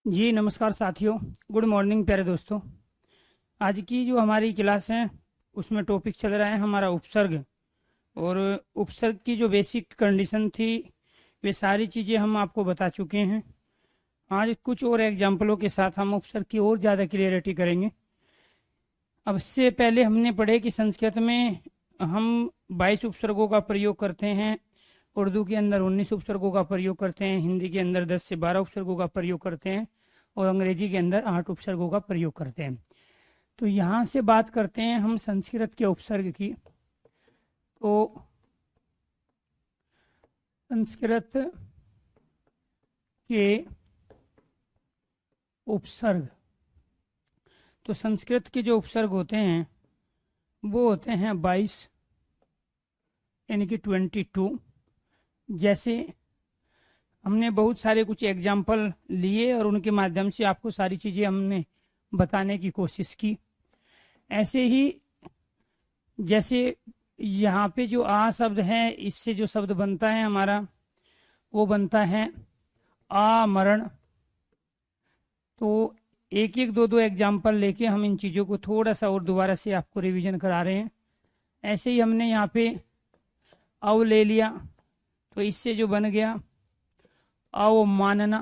जी नमस्कार साथियों। Good morning प्यारे दोस्तों। आज की जो हमारी क्लास है उसमें टॉपिक चल रहा है हमारा उपसर्ग। और उपसर्ग की जो बेसिक कंडीशन थी वे सारी चीज़ें हम आपको बता चुके हैं। आज कुछ और एग्जाम्पलों के साथ हम उपसर्ग की और ज़्यादा क्लियरिटी करेंगे। अब इससे पहले हमने पढ़े कि संस्कृत में हम 22 उपसर्गों का प्रयोग करते हैं, उर्दू के अंदर 19 उपसर्गों का प्रयोग करते हैं, हिंदी के अंदर 10 से 12 उपसर्गों का प्रयोग करते हैं और अंग्रेजी के अंदर 8 उपसर्गों का प्रयोग करते हैं। तो यहाँ से बात करते हैं हम संस्कृत के उपसर्ग की। तो संस्कृत के उपसर्ग, तो संस्कृत के जो उपसर्ग होते हैं वो होते हैं 22 यानी कि 22। जैसे हमने बहुत सारे कुछ एग्जाम्पल लिए और उनके माध्यम से आपको सारी चीज़ें हमने बताने की कोशिश की। ऐसे ही जैसे यहाँ पे जो आ शब्द है, इससे जो शब्द बनता है हमारा वो बनता है आमरण। तो एक एक दो दो एग्जाम्पल लेके हम इन चीज़ों को थोड़ा सा और दोबारा से आपको रिवीजन करा रहे हैं। ऐसे ही हमने यहाँ पे अव ले लिया, तो इससे जो बन गया अवमानना।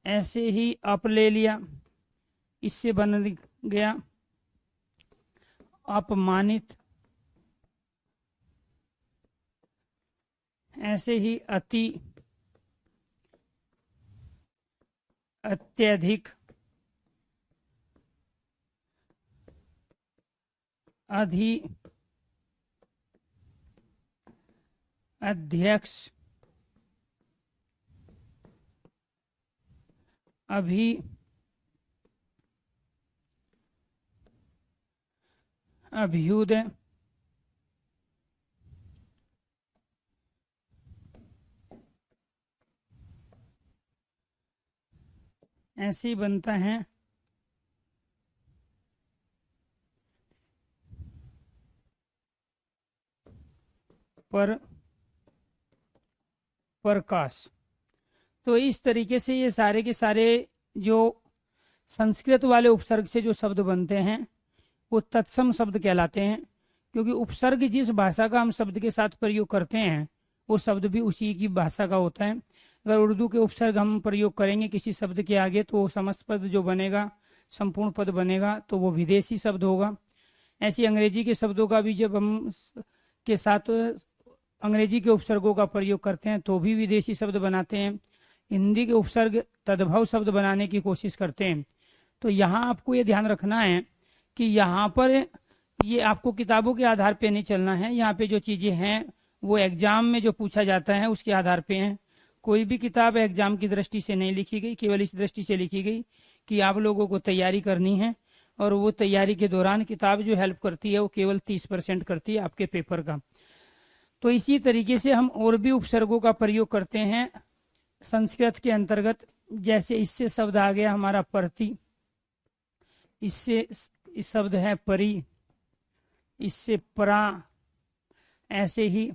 ऐसे ही अप ले लिया, इससे बन गया अपमानित। ऐसे ही अति, अत्यधिक, अधि, अध्यक्ष, अभी, अभ्युदय, ऐसे ही बनता है पर प्रकाश। तो इस तरीके से ये सारे के सारे जो संस्कृत वाले उपसर्ग से जो शब्द बनते हैं वो तत्सम शब्द कहलाते हैं, क्योंकि उपसर्ग जिस भाषा का हम शब्द के साथ प्रयोग करते हैं वो शब्द भी उसी की भाषा का होता है। अगर उर्दू के उपसर्ग हम प्रयोग करेंगे किसी शब्द के आगे तो वो समस्त पद जो बनेगा, संपूर्ण पद बनेगा, तो वो विदेशी शब्द होगा। ऐसी अंग्रेजी के शब्दों का भी जब हम के साथ अंग्रेजी के उपसर्गों का प्रयोग करते हैं तो भी विदेशी शब्द बनाते हैं। हिंदी के उपसर्ग तद्भव शब्द बनाने की कोशिश करते हैं। तो यहाँ आपको ये ध्यान रखना है कि यहाँ पर ये आपको किताबों के आधार पे नहीं चलना है। यहाँ पे जो चीज़ें हैं वो एग्जाम में जो पूछा जाता है उसके आधार पे हैं। कोई भी किताब एग्जाम की दृष्टि से नहीं लिखी गई, केवल इस दृष्टि से लिखी गई कि आप लोगों को तैयारी करनी है, और वो तैयारी के दौरान किताब जो हेल्प करती है वो केवल 30% करती है आपके पेपर का। तो इसी तरीके से हम और भी उपसर्गों का प्रयोग करते हैं संस्कृत के अंतर्गत। जैसे इससे शब्द आ गया हमारा प्रति, इससे शब्द है परि, इससे परा। ऐसे ही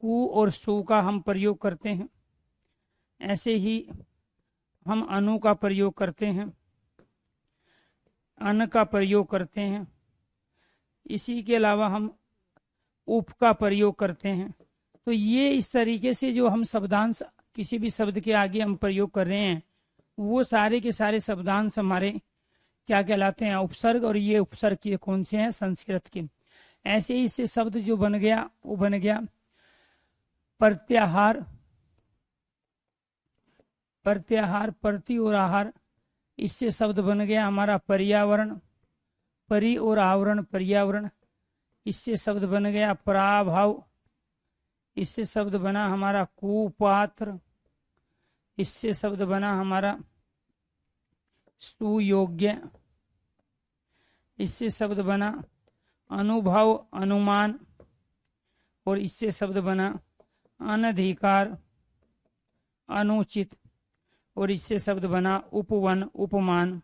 कु और सु का हम प्रयोग करते हैं। ऐसे ही हम अनु का प्रयोग करते हैं, अन का प्रयोग करते हैं। इसी के अलावा हम उप का प्रयोग करते हैं। तो ये इस तरीके से जो हम शब्दांश किसी भी शब्द के आगे हम प्रयोग कर रहे हैं वो सारे के सारे शब्दांश हमारे क्या कहलाते हैं, उपसर्ग। और ये उपसर्ग के कौन से हैं, संस्कृत के। ऐसे ही इससे शब्द जो बन गया वो बन गया प्रत्याहार। प्रत्याहार, प्रति और आहार, इससे शब्द बन गया हमारा पर्यावरण। परि और आवरण, पर्यावरण, इससे शब्द बन गया पराभाव। इससे शब्द बना हमारा कुपात्र। इससे शब्द बना हमारा सुयोग्य। इससे शब्द बना अनुभव, अनुमान। और इससे शब्द बना अनधिकार, अनुचित। और इससे शब्द बना उपवन, उपमान,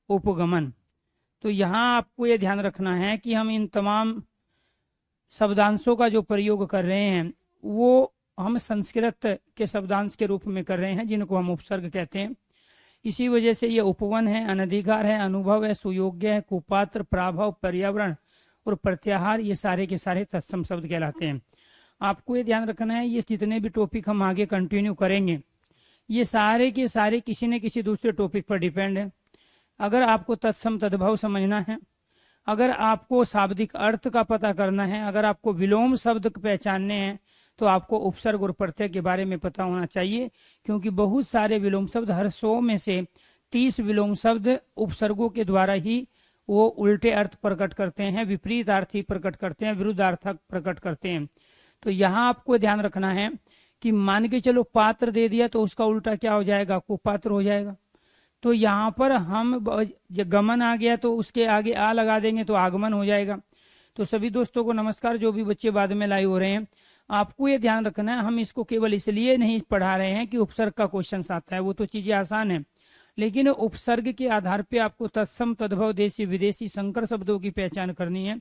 उपगमन। तो यहाँ आपको ये ध्यान रखना है कि हम इन तमाम शब्दांशों का जो प्रयोग कर रहे हैं वो हम संस्कृत के शब्दांश के रूप में कर रहे हैं, जिनको हम उपसर्ग कहते हैं। इसी वजह से ये उपवन है, अनधिकार है, अनुभव है, सुयोग्य है, कुपात्र, प्राभव, पर्यावरण और प्रत्याहार, ये सारे के सारे तत्सम शब्द कहलाते हैं। आपको ये ध्यान रखना है, ये जितने भी टॉपिक हम आगे कंटिन्यू करेंगे ये सारे के सारे किसी न किसी दूसरे टॉपिक पर डिपेंड है। अगर आपको तत्सम तद्भव समझना है, अगर आपको शाब्दिक अर्थ का पता करना है, अगर आपको विलोम शब्द पहचानने हैं, तो आपको उपसर्ग और प्रत्यय के बारे में पता होना चाहिए, क्योंकि बहुत सारे विलोम शब्द, हर 100 में से 30 विलोम शब्द उपसर्गों के द्वारा ही वो उल्टे अर्थ प्रकट करते हैं, विपरीत अर्थ ही प्रकट करते हैं, विरुद्ध अर्थ प्रकट करते हैं। तो यहाँ आपको ध्यान रखना है कि मान के चलो पात्र दे दिया तो उसका उल्टा क्या हो जाएगा, कुपात्र हो जाएगा। तो यहाँ पर हम गमन आ गया तो उसके आगे आ लगा देंगे तो आगमन हो जाएगा। तो सभी दोस्तों को नमस्कार, जो भी बच्चे बाद में लाइव हो रहे हैं, आपको ये ध्यान रखना है, हम इसको केवल इसलिए नहीं पढ़ा रहे हैं कि उपसर्ग का क्वेश्चन आता है, वो तो चीजें आसान है, लेकिन उपसर्ग के आधार पे आपको तत्सम तद्भव देशी विदेशी संकर शब्दों की पहचान करनी है।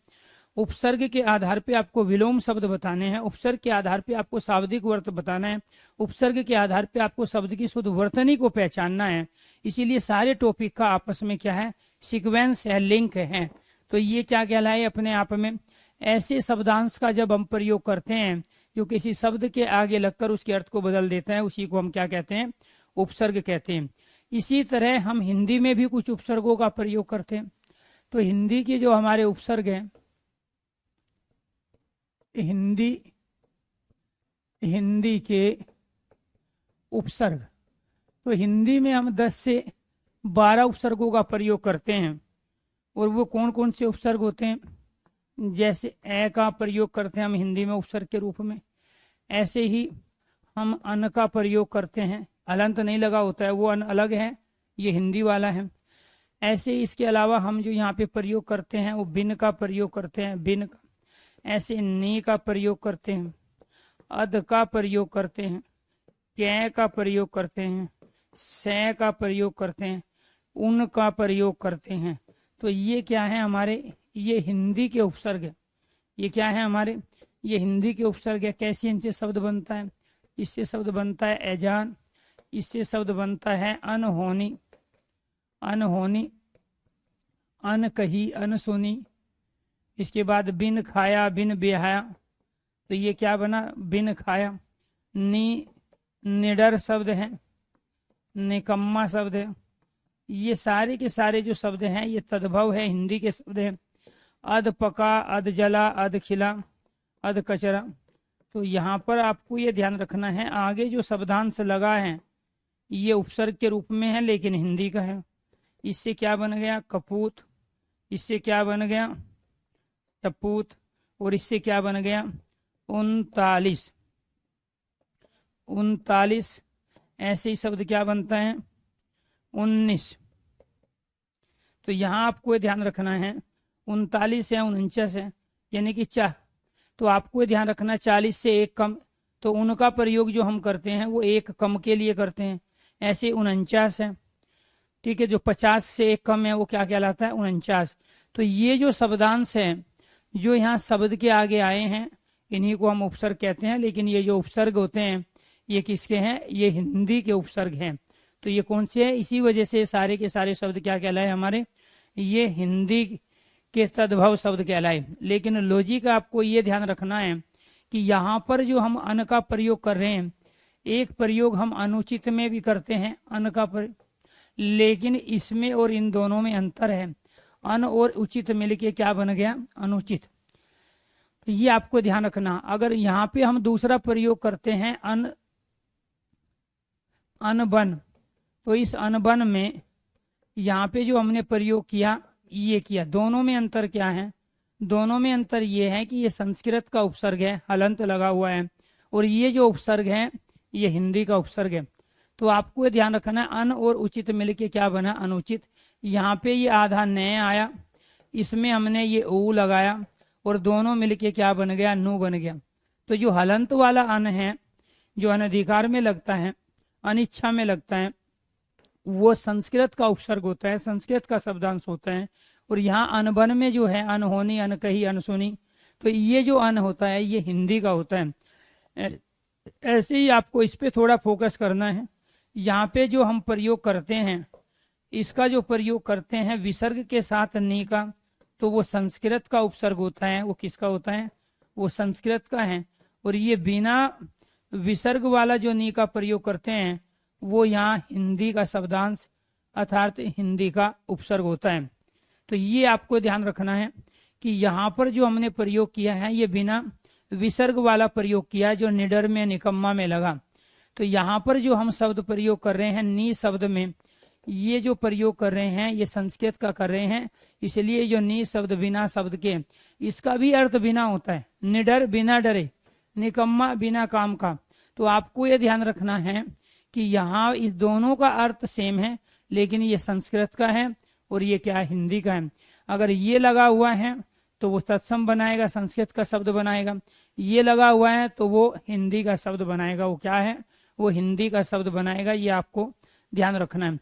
उपसर्ग के आधार पे आपको विलोम शब्द बताने हैं, उपसर्ग के आधार पे आपको शाब्दिक अर्थ बताना है, उपसर्ग के आधार पे आपको शब्द की शुद्ध वर्तनी को पहचानना है। इसीलिए सारे टॉपिक का आपस में क्या है, सीक्वेंस है, लिंक है। तो ये क्या कहलाए अपने आप में, ऐसे शब्दांश का जब हम प्रयोग करते हैं जो किसी शब्द के आगे लगकर उसके अर्थ को बदल देता है, उसी को हम क्या कहते हैं, उपसर्ग कहते हैं। इसी तरह हम हिंदी में भी कुछ उपसर्गों का प्रयोग करते हैं। तो हिंदी के जो हमारे उपसर्ग हैं, हिंदी के उपसर्ग, तो हिंदी में हम 10 से 12 उपसर्गों का प्रयोग करते हैं। और वो कौन कौन से उपसर्ग होते हैं, जैसे ए का प्रयोग करते हैं हम हिंदी में उपसर्ग के रूप में, ऐसे ही हम अन का प्रयोग करते हैं, अलंत नहीं लगा होता है, वो अन अलग है, ये हिंदी वाला है। ऐसे इसके अलावा हम जो यहाँ पे प्रयोग करते हैं वो बिन का प्रयोग करते हैं, बिन का। ऐसे नी का प्रयोग करते हैं, अध का प्रयोग करते हैं, कै का प्रयोग करते हैं, से का प्रयोग करते हैं, उन का प्रयोग करते हैं। तो ये क्या है हमारे, ये हिंदी के उपसर्ग है। ये क्या है हमारे, ये हिंदी के उपसर्ग है। कैसे इनसे शब्द बनता है, इससे शब्द बनता है एजान, इससे शब्द बनता है अनहोनी, अनहोनी, अन कही, अन सुनी। इसके बाद बिन खाया, बिन बेहाया, तो ये क्या बना, बिन खाया। नी निडर शब्द है, निकम्मा शब्द है। ये सारे के सारे जो शब्द हैं ये तद्भव है, हिंदी के शब्द हैं। अध पका, अध जला, अध खिला, अध कचरा। तो यहाँ पर आपको ये ध्यान रखना है, आगे जो शब्दांश लगा है ये उपसर्ग के रूप में है लेकिन हिंदी का है। इससे क्या बन गया, कपूत, इससे क्या बन गया, सपूत, और इससे क्या बन गया, 39, 39। ऐसे ही शब्द क्या बनता है, 19। तो यहाँ आपको ध्यान रखना है 39 है, 49 है, यानी कि चार। तो आपको ध्यान रखना 40 से एक कम, तो उनका प्रयोग जो हम करते हैं वो एक कम के लिए करते हैं। ऐसे 49 है, ठीक है। जो 50 से एक कम है वो क्या कहलाता है, 49। तो ये जो शब्दांश है जो यहाँ शब्द के आगे आए हैं इन्हीं को हम उपसर्ग कहते हैं। लेकिन ये जो उपसर्ग होते हैं ये किसके हैं, ये हिंदी के उपसर्ग हैं। तो ये कौन से हैं, इसी वजह से सारे के सारे शब्द क्या कहलाए हमारे, ये हिंदी के तद्भव शब्द कहलाए। लेकिन लॉजिक आपको ये ध्यान रखना है कि यहाँ पर जो हम अन का प्रयोग कर रहे हैं, एक प्रयोग हम अनुचित में भी करते हैं अन का प्रयोग, लेकिन इसमें और इन दोनों में अंतर है। अन और उचित मिलके क्या बन गया, अनुचित। तो ये आपको ध्यान रखना। अगर यहाँ पे हम दूसरा प्रयोग करते हैं अनबन, तो इस अनबन में यहाँ पे जो हमने प्रयोग किया ये किया, दोनों में अंतर क्या है, दोनों में अंतर ये है कि ये संस्कृत का उपसर्ग है, हलंत लगा हुआ है, और ये जो उपसर्ग है ये हिंदी का उपसर्ग है। तो आपको ये ध्यान रखना है, अन और उचित मिलके क्या बना, अनुचित। यहाँ पे ये आधा नए आया, इसमें हमने ये ऊ लगाया और दोनों मिलके क्या बन गया, नु बन गया। तो जो हलंत वाला अन है, जो अनधिकार में लगता है, अनिच्छा में लगता है, वो संस्कृत का उपसर्ग होता है, संस्कृत का शब्दांश होता है। और यहाँ अनबन में जो है अनहोनी, अनकही, अनसुनी, तो ये जो अन होता है ये हिंदी का होता है। ऐसे ही आपको इस पे थोड़ा फोकस करना है। यहाँ पे जो हम प्रयोग करते हैं, इसका जो प्रयोग करते हैं विसर्ग के साथ नी का, तो वो संस्कृत का उपसर्ग होता है। वो किसका होता है? वो संस्कृत का है। और ये बिना विसर्ग वाला जो नी का प्रयोग करते हैं वो यहाँ हिंदी का शब्दांश अर्थात हिंदी का उपसर्ग होता है। तो ये आपको ध्यान रखना है कि यहाँ पर जो हमने प्रयोग किया है ये बिना विसर्ग वाला प्रयोग किया, जो निडर में निकम्मा में लगा। तो यहाँ पर जो हम शब्द प्रयोग कर रहे हैं नी शब्द में, ये जो प्रयोग कर रहे हैं ये संस्कृत का कर रहे हैं, इसलिए जो नी शब्द बिना शब्द के, इसका भी अर्थ बिना होता है। निडर बिना डरे, निकम्मा बिना काम का। तो आपको ये ध्यान रखना है कि यहाँ इस दोनों का अर्थ सेम है, लेकिन ये संस्कृत का है और ये क्या है? हिंदी का है। अगर ये लगा हुआ है तो वो तत्सम बनाएगा, संस्कृत का शब्द बनाएगा। ये लगा हुआ है तो वो हिंदी का शब्द बनाएगा। वो क्या है? वो हिंदी का शब्द बनाएगा। ये आपको ध्यान रखना है।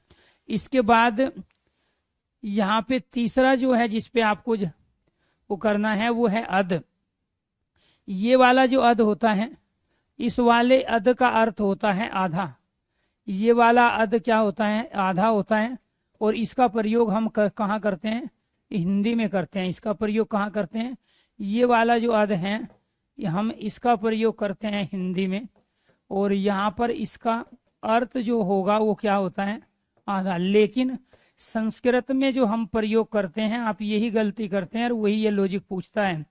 इसके बाद यहाँ पे तीसरा जो है जिसपे आपको वो करना है वो है अध। ये वाला जो अध होता है, इस वाले अध का अर्थ होता है आधा। ये वाला अध क्या होता है? आधा होता है। और इसका प्रयोग हम कहाँ करते हैं? हिंदी में करते हैं। इसका प्रयोग कहाँ करते हैं? ये वाला जो अध है हम इसका प्रयोग करते हैं हिंदी में। और यहाँ पर इसका अर्थ जो होगा वो क्या होता है? आधा। लेकिन संस्कृत में जो हम प्रयोग करते हैं, आप यही गलती करते हैं और वही ये लॉजिक पूछता है।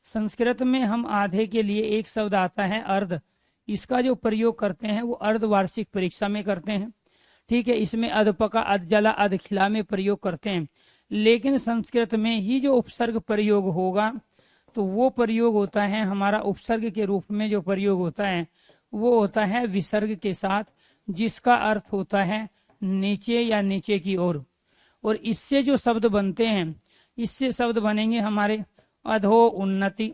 संस्कृत में हम आधे के लिए एक शब्द आता है अर्ध। इसका जो प्रयोग करते हैं वो अर्धवार्षिक परीक्षा में करते हैं। ठीक है, इसमें अधपका, अधजला, अधखिला में प्रयोग करते हैं। लेकिन संस्कृत में ही जो उपसर्ग प्रयोग होगा तो वो प्रयोग होता है हमारा उपसर्ग के रूप में जो प्रयोग होता है वो होता है विसर्ग के साथ, जिसका अर्थ होता है नीचे या नीचे की ओर। और इससे जो शब्द बनते हैं, इससे शब्द बनेंगे हमारे अधो उन्नति,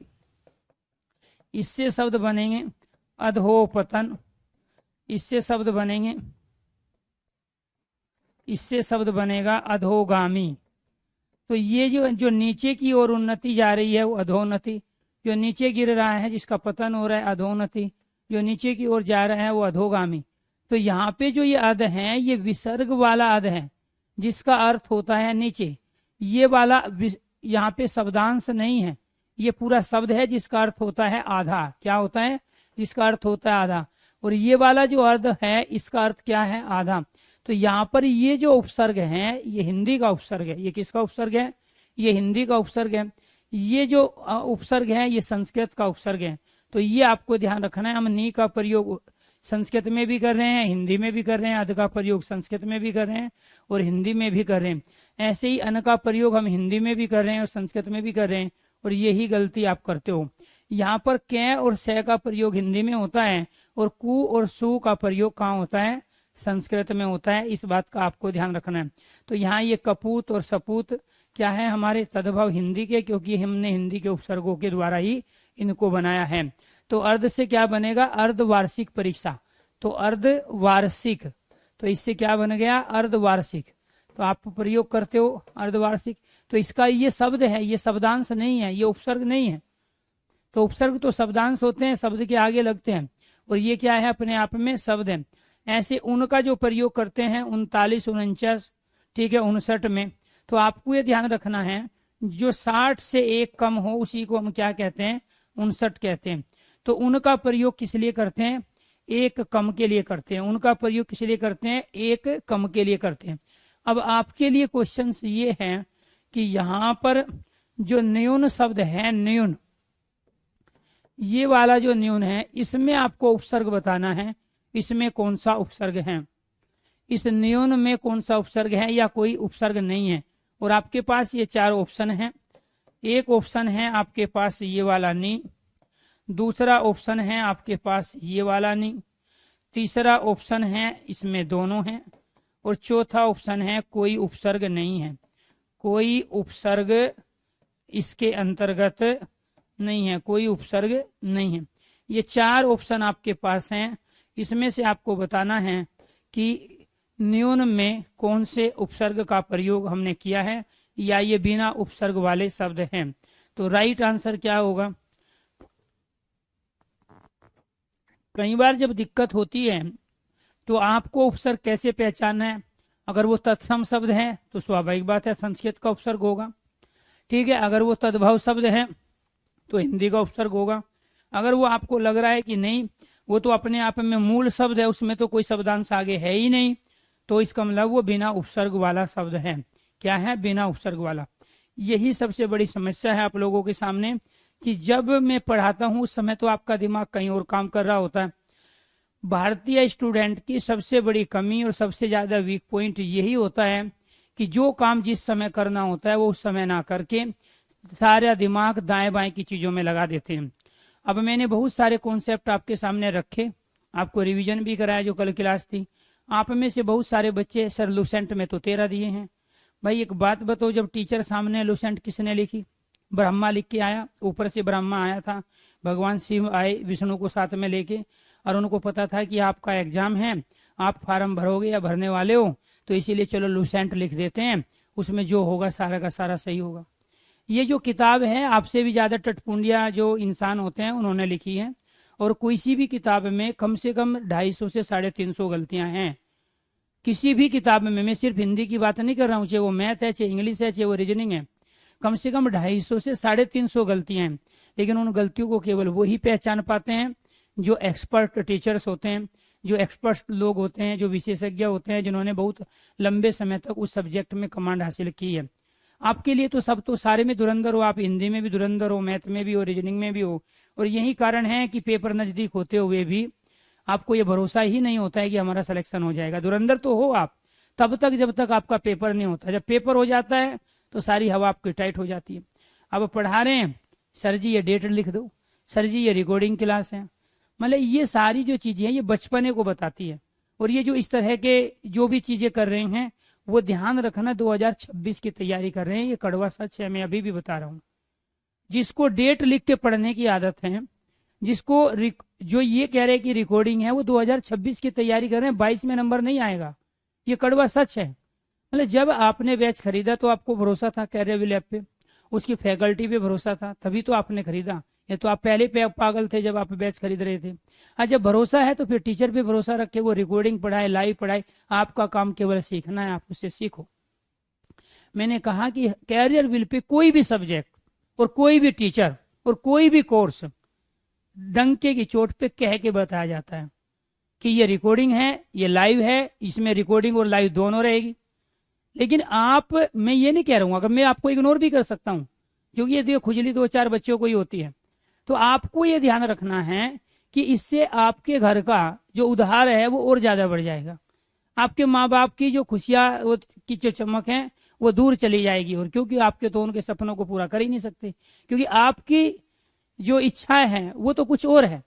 इससे शब्द बनेंगे अधो पतन, इससे शब्द बनेंगे, इससे शब्द बनेगा अधोगामी। तो ये जो नीचे की ओर उन्नति जा रही है वो अधोन्नति, जो नीचे गिर रहा है जिसका पतन हो रहा है अधोन्नति, जो नीचे की ओर जा रहा है वो अधोगामी। तो यहाँ पे जो ये अध है ये विसर्ग वाला अध है जिसका अर्थ होता है नीचे। ये वाला यहाँ पे शब्दांश नहीं है, ये पूरा शब्द है जिसका अर्थ होता है आधा। क्या होता है? जिसका अर्थ होता है आधा। और ये वाला जो अर्थ है इसका अर्थ क्या है? आधा। तो यहाँ पर ये जो उपसर्ग है ये हिंदी का उपसर्ग है। ये किसका उपसर्ग है? ये हिंदी का उपसर्ग है। ये जो उपसर्ग है ये संस्कृत का उपसर्ग है। तो ये आपको ध्यान रखना है। हम नी का प्रयोग संस्कृत में भी कर रहे हैं, हिंदी में भी कर रहे हैं, अध का प्रयोग संस्कृत में भी कर रहे हैं और हिंदी में भी कर रहे हैं। ऐसे ही अन का प्रयोग हम हिंदी में भी कर रहे हैं और संस्कृत में भी कर रहे हैं। और यही गलती आप करते हो। यहाँ पर कै और से का प्रयोग हिंदी में होता है और कु और सु का प्रयोग कहाँ होता है? संस्कृत में होता है। इस बात का आपको ध्यान रखना है। तो यहाँ ये कपूत और सपूत क्या है? हमारे तद्भव हिंदी के, क्योंकि हमने हिंदी के उपसर्गों के द्वारा ही इनको बनाया है। तो अर्ध से क्या बनेगा? अर्धवार्षिक परीक्षा। तो अर्धवार्षिक, तो इससे क्या बन गया? अर्धवार्षिक। तो आप प्रयोग करते हो अर्धवार्षिक। तो इसका ये शब्द है, ये शब्दांश नहीं है, ये उपसर्ग नहीं है। तो उपसर्ग तो शब्दांश होते हैं, शब्द के आगे लगते हैं, और ये क्या है? अपने आप में शब्द है। ऐसे उनका जो प्रयोग करते हैं 39, 49, ठीक है, 59 में, तो आपको ये ध्यान रखना है जो 60 से एक कम हो उसी को हम क्या कहते हैं? 59 कहते हैं। तो उनका प्रयोग किस लिए करते हैं? एक कम के लिए करते हैं। उनका प्रयोग किस लिए करते हैं? एक कम के लिए करते हैं। अब आपके लिए क्वेश्चन ये है कि यहाँ पर जो न्यून शब्द है, न्यून, ये वाला जो न्यून है इसमें आपको उपसर्ग बताना है। इसमें कौन सा उपसर्ग है? इस न्यून में कौन सा उपसर्ग है या कोई उपसर्ग नहीं है? और आपके पास ये 4 ऑप्शन हैं। एक ऑप्शन है आपके पास ये वाला नी, दूसरा ऑप्शन है आपके पास ये वाला नी, तीसरा ऑप्शन है इसमें दोनों हैं, और चौथा ऑप्शन है कोई उपसर्ग नहीं है। कोई उपसर्ग इसके अंतर्गत नहीं है, कोई उपसर्ग नहीं है। ये 4 ऑप्शन आपके पास हैं। इसमें से आपको बताना है कि न्यून में कौन से उपसर्ग का प्रयोग हमने किया है या ये बिना उपसर्ग वाले शब्द हैं। तो राइट आंसर क्या होगा? कई बार जब दिक्कत होती है तो आपको उपसर्ग कैसे पहचानना है। अगर वो तत्सम शब्द है तो स्वाभाविक बात है संस्कृत का उपसर्ग होगा, ठीक है। अगर वो तद्भव शब्द है तो हिंदी का उपसर्ग होगा। अगर वो आपको लग रहा है कि नहीं वो तो अपने आप में मूल शब्द है, उसमें तो कोई शब्दांश आगे है ही नहीं, तो इसका मतलब वो बिना उपसर्ग वाला शब्द है। क्या है? बिना उपसर्ग वाला। यही सबसे बड़ी समस्या है आप लोगों के सामने कि जब मैं पढ़ाता हूँ उस समय तो आपका दिमाग कहीं और काम कर रहा होता है। भारतीय स्टूडेंट की सबसे बड़ी कमी और सबसे ज्यादा वीक पॉइंट यही होता है कि जो काम जिस समय करना होता है वो उस समय ना करके सारा दिमाग दाएं बाएं की चीजों में लगा देते हैं। अब मैंने बहुत सारे कॉन्सेप्ट आपके सामने रखे, आपको रिवीजन भी कराया जो कल क्लास थी। आप में से बहुत सारे बच्चे सर लुसेंट में तो 13 दिए हैं। भाई एक बात बताओ, जब टीचर सामने लुसेंट किसने लिखी? ब्रह्मा लिख के आया, ऊपर से ब्रह्मा आया था, भगवान शिव आए विष्णु को साथ में लेके, और उनको पता था कि आपका एग्जाम है, आप फार्म भरोगे या भरने वाले हो, तो इसीलिए चलो लुसेंट लिख देते हैं, उसमें जो होगा सारा का सारा सही होगा। ये जो किताब है आपसे भी ज्यादा टटपुंडिया जो इंसान होते हैं उन्होंने लिखी है, और किसी भी किताब में कम से कम 250 से 350 गलतियां हैं। किसी भी किताब में, मैं सिर्फ हिंदी की बात नहीं कर रहा हूँ, चाहे वो मैथ है, चाहे इंग्लिश है, चाहे वो रीजनिंग है, कम से कम 250 से 350 गलतियां हैं। लेकिन उन गलतियों को केवल वो ही पहचान पाते हैं जो एक्सपर्ट टीचर्स होते हैं, जो एक्सपर्ट लोग होते हैं, जो विशेषज्ञ होते हैं, जिन्होंने बहुत लंबे समय तक उस सब्जेक्ट में कमांड हासिल की है। आपके लिए तो सब तो सारे में धुरंधर हो, आप हिंदी में भी धुरंधर हो, मैथ में भी हो, रीजनिंग में भी हो, और यही कारण है कि पेपर नजदीक होते हुए भी आपको ये भरोसा ही नहीं होता है कि हमारा सिलेक्शन हो जाएगा। धुरंधर तो हो आप तब तक जब तक आपका पेपर नहीं होता, जब पेपर हो जाता है तो सारी हवा आपकी टाइट हो जाती है। अब पढ़ा रहे हैं, सर जी ये डेट लिख दो, सर जी ये रिकॉर्डिंग क्लास है, मतलब ये सारी जो चीजें हैं ये बचपने को बताती है। और ये जो इस तरह के जो भी चीजें कर रहे हैं वो ध्यान रखना 2026 की तैयारी कर रहे हैं, ये कड़वा सच है, मैं अभी भी बता रहा हूँ। जिसको डेट लिख के पढ़ने की आदत है, जिसको जो ये कह रहे हैं कि रिकॉर्डिंग है, वो 2026 की तैयारी कर रहे हैं, 22 में नंबर नहीं आएगा, ये कड़वा सच है। मतलब जब आपने बैच खरीदा तो आपको भरोसा था कैरियर लैब पे, उसकी फैकल्टी पे भरोसा था, तभी तो आपने खरीदा। ये तो आप पहले पे पागल थे जब आप बैच खरीद रहे थे। आज जब भरोसा है तो फिर टीचर पे भरोसा रख के वो रिकॉर्डिंग पढ़ाए, लाइव पढ़ाए, आपका काम केवल सीखना है, आप उससे सीखो। मैंने कहा कि कैरियर विल पे कोई भी सब्जेक्ट और कोई भी टीचर और कोई भी कोर्स डंके की चोट पे कह के बताया जाता है कि ये रिकॉर्डिंग है, ये लाइव है, इसमें रिकॉर्डिंग और लाइव दोनों रहेगी। लेकिन आप, मैं ये नहीं कह रहा हूं, अगर मैं आपको इग्नोर भी कर सकता हूं, क्योंकि ये देखो खुजली 2-4 बच्चों को ही होती है, तो आपको ये ध्यान रखना है कि इससे आपके घर का जो उधार है वो और ज्यादा बढ़ जाएगा। आपके माँ बाप की जो खुशियां की जो चमक है वो दूर चली जाएगी, और क्योंकि आपके तो उनके सपनों को पूरा कर ही नहीं सकते, क्योंकि आपकी जो इच्छाएं हैं वो तो कुछ और है।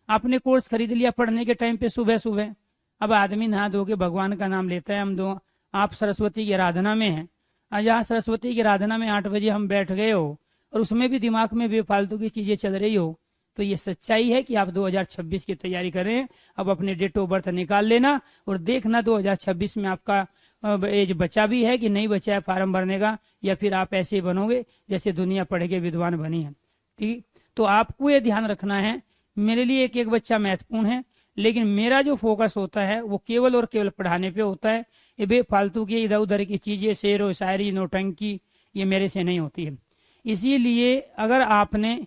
आपने कोर्स खरीद लिया पढ़ने के टाइम पे सुबह सुबह, अब आदमी नहा धो के भगवान का नाम लेता है, हम दो आप सरस्वती की आराधना में हैं, आज यहाँ सरस्वती की आराधना में 8 बजे हम बैठ गए हो और उसमें भी दिमाग में बेफालतू की चीजें चल रही हो, तो ये सच्चाई है कि आप 2026 की तैयारी करें। अब अपने डेट ऑफ बर्थ निकाल लेना और देखना 2026 में आपका एज बचा भी है कि नहीं बचा है फार्म भरने का, या फिर आप ऐसे ही बनोगे जैसे दुनिया पढ़ के विद्वान बनी है। ठीक, तो आपको ये ध्यान रखना है, मेरे लिए एक एक बच्चा महत्वपूर्ण है, लेकिन मेरा जो फोकस होता है वो केवल और केवल पढ़ाने पे होता है। ये बेफालतू की इधर उधर की चीजें, शेर और शायरी, नौटंकी, ये मेरे से नहीं होती है। इसीलिए अगर आपने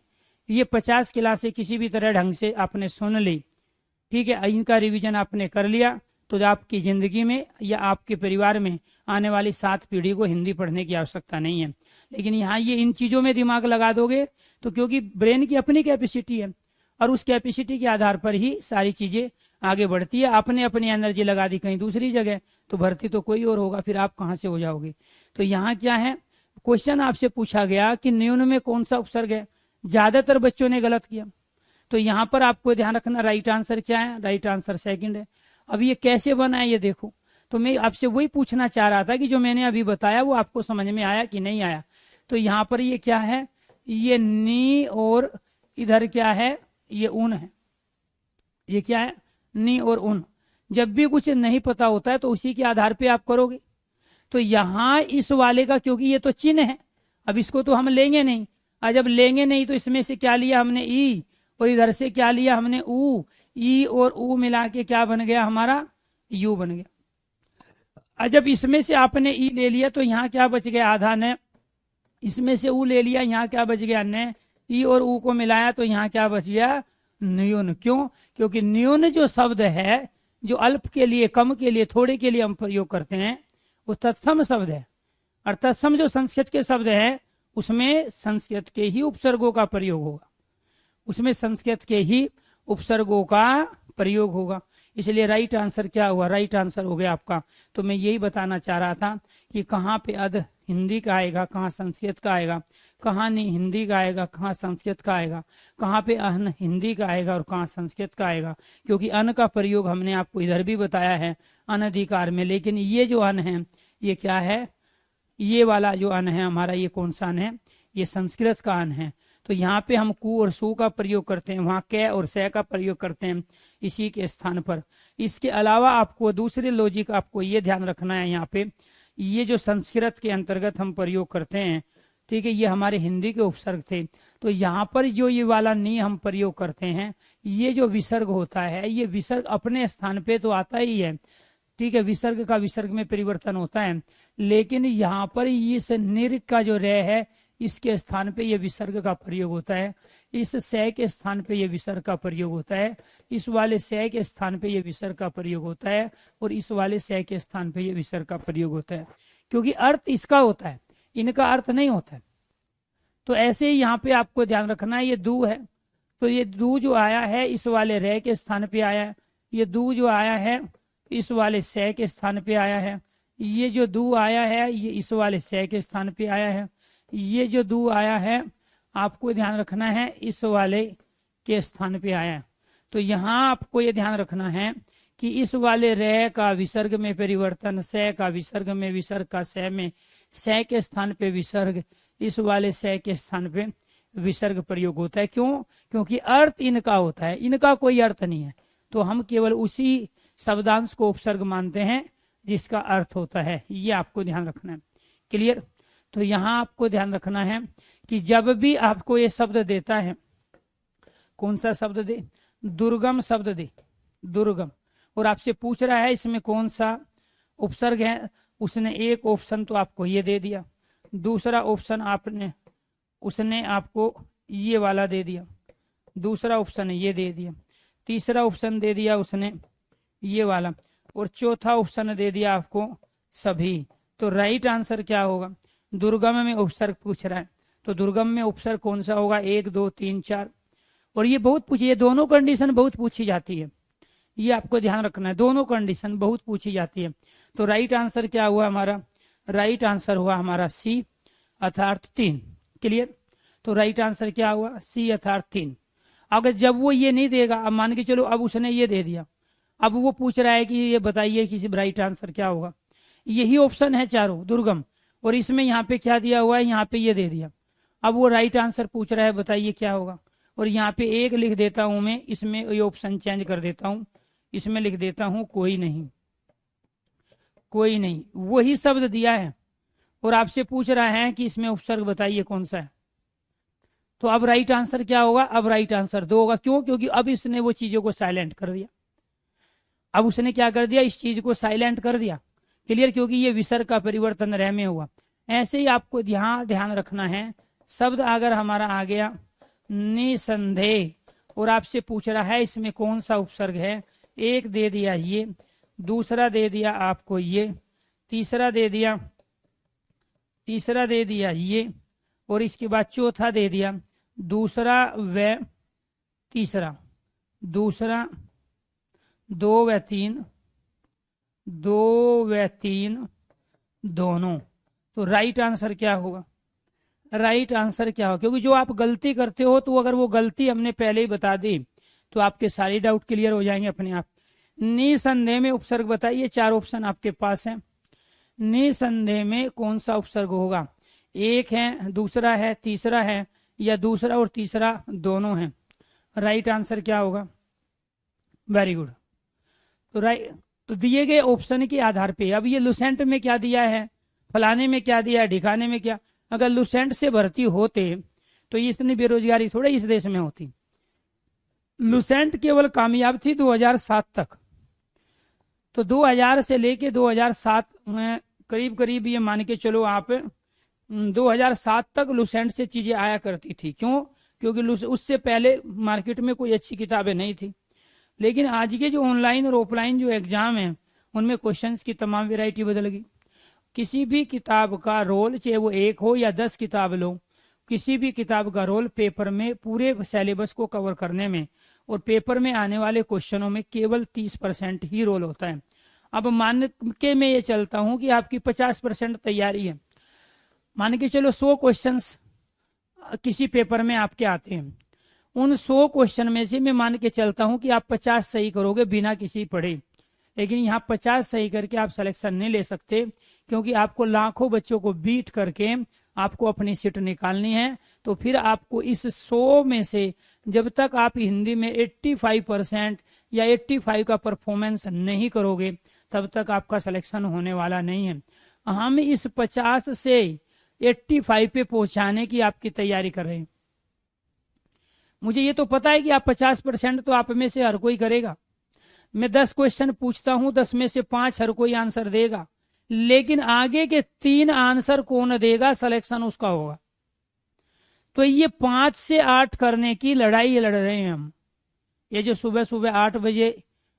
ये 50 क्लासें किसी भी तरह ढंग से आपने सुन ली, ठीक है, इनका रिवीजन आपने कर लिया, तो आपकी जिंदगी में या आपके परिवार में आने वाली 7 पीढ़ी को हिंदी पढ़ने की आवश्यकता नहीं है। लेकिन यहाँ ये इन चीजों में दिमाग लगा दोगे तो, क्योंकि ब्रेन की अपनी कैपेसिटी है और उस कैपेसिटी के आधार पर ही सारी चीजें आगे बढ़ती है। आपने अपनी एनर्जी लगा दी कहीं दूसरी जगह तो भर्ती तो कोई और होगा, फिर आप कहाँ से हो जाओगे। तो यहाँ क्या है, क्वेश्चन आपसे पूछा गया कि निम्न में कौन सा उपसर्ग है, ज्यादातर बच्चों ने गलत किया, तो यहाँ पर आपको ध्यान रखना राइट आंसर क्या है, राइट आंसर सेकंड है। अब ये कैसे बना है ये देखो, तो मैं आपसे वही पूछना चाह रहा था कि जो मैंने अभी बताया वो आपको समझ में आया कि नहीं आया। तो यहाँ पर ये क्या है, ये नी और इधर क्या है, ये ऊन है, ये क्या है, नी और ऊन। जब भी कुछ नहीं पता होता है तो उसी के आधार पे आप करोगे। तो यहाँ इस वाले का, क्योंकि ये तो चिन्ह है, अब इसको तो हम लेंगे नहीं, और जब लेंगे नहीं तो इसमें से क्या लिया हमने, ई, और इधर से क्या लिया हमने, ऊ, ई और ऊ मिला के क्या बन गया हमारा, यू बन गया। जब इसमें से आपने ई ले लिया तो यहाँ क्या बच गया, आधा न। इसमें से ऊ ले लिया, यहाँ क्या बच गया, न। ई और ऊ को मिलाया तो यहाँ क्या बच गया, न्यून। क्यों, क्योंकि न्यून जो शब्द है, जो अल्प के लिए, कम के लिए, थोड़े के लिए हम प्रयोग करते हैं, वो तत्सम शब्द है। और तत्सम जो संस्कृत के शब्द है, उसमें संस्कृत के ही उपसर्गों का प्रयोग होगा, उसमें संस्कृत के ही उपसर्गों का प्रयोग होगा। इसलिए राइट आंसर क्या हुआ, राइट आंसर हो गया आपका। तो मैं यही बताना चाह रहा था कि कहाँ पे अध हिंदी का आएगा, कहाँ संस्कृत का आएगा, कहाँ नि हिंदी का आएगा, कहाँ संस्कृत का आएगा, कहाँ पे अन हिंदी का आएगा और कहाँ संस्कृत का आएगा। क्योंकि अन का प्रयोग हमने आपको इधर भी बताया है अनधिकार में, लेकिन ये जो अन है ये क्या है, ये वाला जो अन है हमारा, ये कौन सा अन है, ये संस्कृत का अन है। तो यहाँ पे हम कु और सु का प्रयोग करते हैं, वहाँ कै और सै का प्रयोग करते हैं इसी के स्थान पर। इसके अलावा आपको दूसरे लॉजिक आपको ये ध्यान रखना है, यहाँ पे ये जो संस्कृत के अंतर्गत हम प्रयोग करते हैं, ठीक है, ये हमारे हिंदी के उपसर्ग थे। तो यहाँ पर जो ये वाला नी हम प्रयोग करते हैं, ये जो विसर्ग होता है, ये विसर्ग अपने स्थान पे तो आता ही है, ठीक है, विसर्ग का विसर्ग में परिवर्तन होता है, लेकिन यहाँ पर इस निर का जो रे है, इसके स्थान पे ये विसर्ग का प्रयोग होता है, इस सै के स्थान पे ये विसर्ग का प्रयोग होता है, इस वाले सै के स्थान पे ये विसर्ग का प्रयोग होता है, और इस वाले सै के स्थान पे ये विसर्ग का प्रयोग होता है, क्योंकि अर्थ इसका होता है, इनका अर्थ नहीं होता है। तो ऐसे ही यहाँ पे आपको ध्यान रखना है, ये दू है, तो ये दू जो आया है इस वाले रे के स्थान पे आया है, ये दू जो आया है इस वाले सै के स्थान पे आया है, ये जो दू आया है ये इस वाले सै के स्थान पे आया है, ये जो दू आया है आपको ध्यान रखना है इस वाले के स्थान पे आया है। तो यहाँ आपको ये ध्यान रखना है कि इस वाले रे का विसर्ग में परिवर्तन, सै का विसर्ग में, विसर्ग का सै में, सै के स्थान पे विसर्ग, इस वाले सै के स्थान पे विसर्ग प्रयोग होता है। क्यों, क्योंकि अर्थ इनका होता है, इनका कोई अर्थ नहीं है, तो हम केवल उसी शब्दांश को उपसर्ग मानते हैं जिसका अर्थ होता है, ये आपको ध्यान रखना है। क्लियर। तो यहाँ आपको ध्यान रखना है कि जब भी आपको ये शब्द देता है, कौन सा शब्द दे, दुर्गम शब्द दे, दुर्गम, और आपसे पूछ रहा है इसमें कौन सा उपसर्ग है, उसने एक ऑप्शन तो आपको ये दे दिया, दूसरा ऑप्शन उसने आपको ये वाला दे दिया, दूसरा ऑप्शन ये दे दिया, तीसरा ऑप्शन दे दिया उसने ये वाला, और चौथा ऑप्शन दे दिया आपको सभी। तो राइट आंसर क्या होगा, दुर्गम में उपसर्ग पूछ रहा है, तो दुर्गम में उपसर्ग कौन सा होगा, 1 2 3 4। और ये बहुत पूछी, ये दोनों कंडीशन बहुत पूछी जाती है, ये आपको ध्यान रखना है, दोनों कंडीशन बहुत पूछी जाती है। तो राइट आंसर क्या हुआ हमारा, राइट आंसर हुआ हमारा सी अर्थात 3। क्लियर। तो राइट आंसर क्या हुआ, सी अर्थात 3। अगर जब वो ये नहीं देगा, अब मान के चलो अब उसने ये दे दिया, अब वो पूछ रहा है कि ये बताइए कि राइट आंसर क्या होगा, यही ऑप्शन है चारों दुर्गम, और इसमें यहाँ पे क्या दिया हुआ है, यहाँ पे ये दे दिया, अब वो राइट आंसर पूछ रहा है बताइए क्या होगा, और यहाँ पे 1 लिख देता हूं मैं, इसमें ये ऑप्शन चेंज कर देता हूं, इसमें लिख देता हूं कोई नहीं, कोई नहीं, वही शब्द दिया है और आपसे पूछ रहा है कि इसमें उपसर्ग बताइए कौन सा है। तो अब राइट आंसर क्या होगा, अब राइट आंसर 2 होगा। क्यों, क्योंकि अब इसने वो चीजों को साइलेंट कर दिया, अब उसने क्या कर दिया, इस चीज को साइलेंट कर दिया। क्लियर। क्योंकि ये विसर्ग का परिवर्तन रह में हुआ। ऐसे ही आपको ध्यान रखना है, शब्द अगर हमारा आ गया निसंदेह और आपसे पूछ रहा है इसमें कौन सा उपसर्ग है, एक दे दिया ये, दूसरा दे दिया आपको ये, तीसरा दे दिया ये, और इसके बाद चौथा दे दिया दूसरा व तीसरा, दूसरा 2 व 3 दोनों। तो राइट आंसर क्या होगा, राइट आंसर क्या होगा, क्योंकि जो आप गलती करते हो तो अगर वो गलती हमने पहले ही बता दी तो आपके सारे डाउट क्लियर हो जाएंगे अपने आप। निसंदेह में उपसर्ग बताइए, 4 ऑप्शन आपके पास है, निसंदेह में कौन सा उपसर्ग होगा, 1 है, दूसरा है, तीसरा है, या दूसरा और तीसरा दोनों हैं। राइट आंसर क्या होगा, वेरी गुड। तो दिए गए ऑप्शन के आधार पे अब ये लुसेंट में क्या दिया है, फलाने में क्या दिया है, ढिकाने में क्या, अगर लुसेंट से भर्ती होते तो इतनी बेरोजगारी थोड़े इस देश में होती। लुसेंट केवल कामयाब थी 2007 तक। तो 2000 से लेके 2007 में करीब करीब ये मान के चलो आप 2007 तक लुसेंट से चीजें आया करती थी। क्यों? क्योंकि उससे पहले मार्केट में कोई अच्छी किताबें नहीं थी। लेकिन आज के जो ऑनलाइन और ऑफलाइन जो एग्जाम है उनमें क्वेश्चंस की तमाम वैरायटी बदल गई। किसी भी किताब का रोल, चाहे वो 1 हो या 10 किताब लो, किसी भी किताब का रोल पेपर में पूरे सिलेबस को कवर करने में और पेपर में आने वाले क्वेश्चनों में केवल 30% ही रोल होता है। अब मान के मैं ये चलता हूं कि आपकी 50% तैयारी है। मान के चलो 100 क्वेश्चंस किसी पेपर में आपके आते हैं। उन 100 क्वेश्चन में से मैं मान के चलता हूं कि आप 50 सही करोगे बिना किसी पढ़े। लेकिन यहाँ 50 सही करके आप सिलेक्शन नहीं ले सकते, क्योंकि आपको लाखों बच्चों को बीट करके आपको अपनी सीट निकालनी है। तो फिर आपको इस 100 में से जब तक आप हिंदी में 85% या 85 का परफॉर्मेंस नहीं करोगे तब तक आपका सिलेक्शन होने वाला नहीं है। हम इस 50 से 85 पे पहुंचाने की आपकी तैयारी कर रहे हैं। मुझे ये तो पता है कि आप 50% तो आप में से हर कोई करेगा। मैं 10 क्वेश्चन पूछता हूं, 10 में से 5 हर कोई आंसर देगा, लेकिन आगे के 3 आंसर कौन देगा, सिलेक्शन उसका होगा। तो ये 5 से 8 करने की लड़ाई लड़ रहे हैं हम। ये जो सुबह सुबह 8 बजे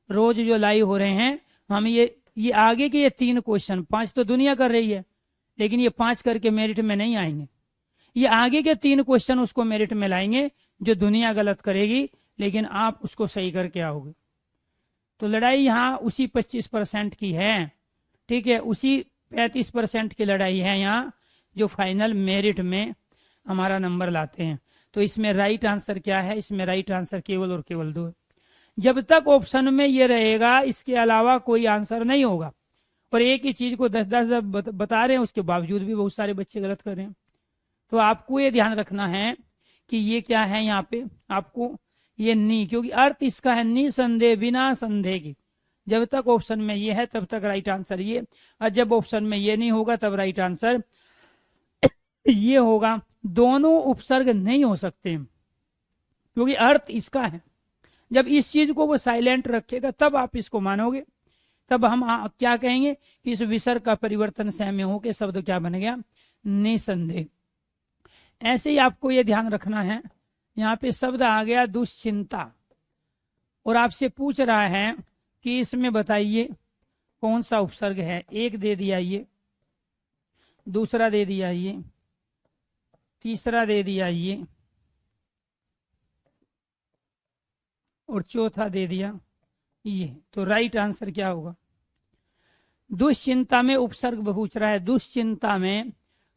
रोज जो लाइव हो रहे हैं, हम ये आगे के ये 3 क्वेश्चन, 5 तो दुनिया कर रही है, लेकिन ये 5 करके मेरिट में नहीं आएंगे। ये आगे के 3 क्वेश्चन उसको मेरिट में लाएंगे जो दुनिया गलत करेगी, लेकिन आप उसको सही करके आओगे। तो लड़ाई यहाँ उसी 25% की है, ठीक है, उसी 35% की लड़ाई है यहाँ जो फाइनल मेरिट में हमारा नंबर लाते हैं। तो इसमें राइट आंसर क्या है? इसमें राइट आंसर केवल और केवल 2 है। जब तक ऑप्शन में ये रहेगा इसके अलावा कोई आंसर नहीं होगा, और एक ही चीज को 10-10 बता रहे हैं, उसके बावजूद भी बहुत सारे बच्चे गलत कर रहे हैं। तो आपको ये ध्यान रखना है कि ये क्या है यहाँ पे आपको ये नी, क्योंकि अर्थ इसका है निसंदेह, बिना संदेह की। जब तक ऑप्शन में ये है तब तक राइट आंसर ये, और जब ऑप्शन में ये नहीं होगा तब राइट आंसर ये होगा। दोनों उपसर्ग नहीं हो सकते क्योंकि अर्थ इसका है। जब इस चीज को वो साइलेंट रखेगा तब आप इसको मानोगे, तब हम क्या कहेंगे कि इस विसर्ग का परिवर्तन सहम्य होकर शब्द क्या बन गया? निसंदेह। ऐसे ही आपको ये ध्यान रखना है, यहाँ पे शब्द आ गया दुश्चिंता, और आपसे पूछ रहा है कि इसमें बताइए कौन सा उपसर्ग है। एक दे दिया ये, दूसरा दे दिया ये, तीसरा दे दिया ये, और चौथा दे दिया ये। तो राइट आंसर क्या होगा? दुश्चिंता में उपसर्ग पूछ रहा है, दुश्चिंता में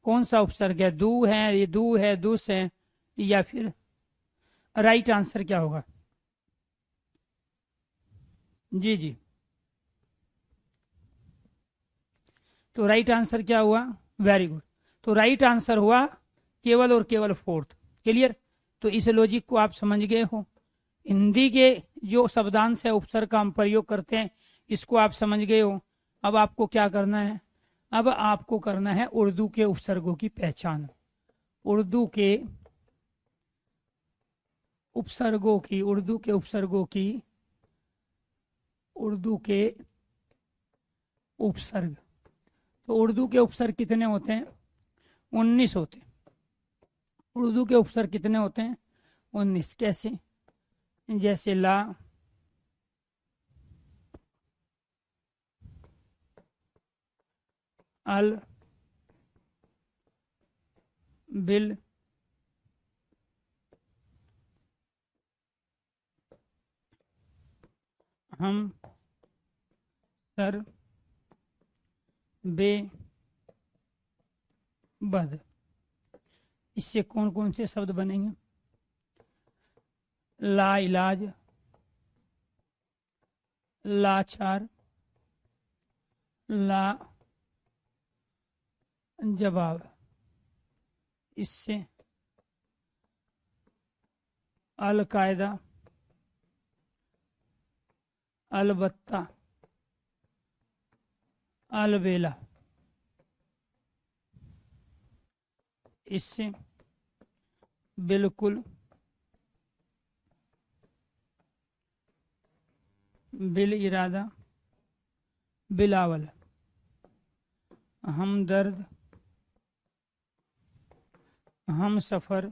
कौन सा उपसर्ग है? दू है, ये दू है, दुस है, या फिर राइट आंसर क्या होगा? जी जी, तो राइट आंसर क्या हुआ? Very good. तो राइट आंसर हुआ केवल और केवल 4th। क्लियर? तो इस लॉजिक को आप समझ गए हो। हिंदी के जो शब्दांश है उपसर्ग का हम प्रयोग करते हैं, इसको आप समझ गए हो। अब आपको क्या करना है? अब आपको करना है उर्दू के उपसर्गों की पहचान। उर्दू के उपसर्गों की, उर्दू के उपसर्गों की, उर्दू के उपसर्ग। तो उर्दू के उपसर्ग कितने होते हैं? 19 होते हैं। उर्दू के उपसर्ग कितने होते हैं? 19। कैसे? जैसे ला, अल, बिल, हम, सर, बे, बद। इससे कौन कौन से शब्द बनेंगे? ला इलाज, लाचार, ला जवाब। इससे अल कायदा, अलबत्ता, अलबेला। इससे बिल्कुल, बिल इरादा, बिलावल, हमदर्द, हम सफ़र,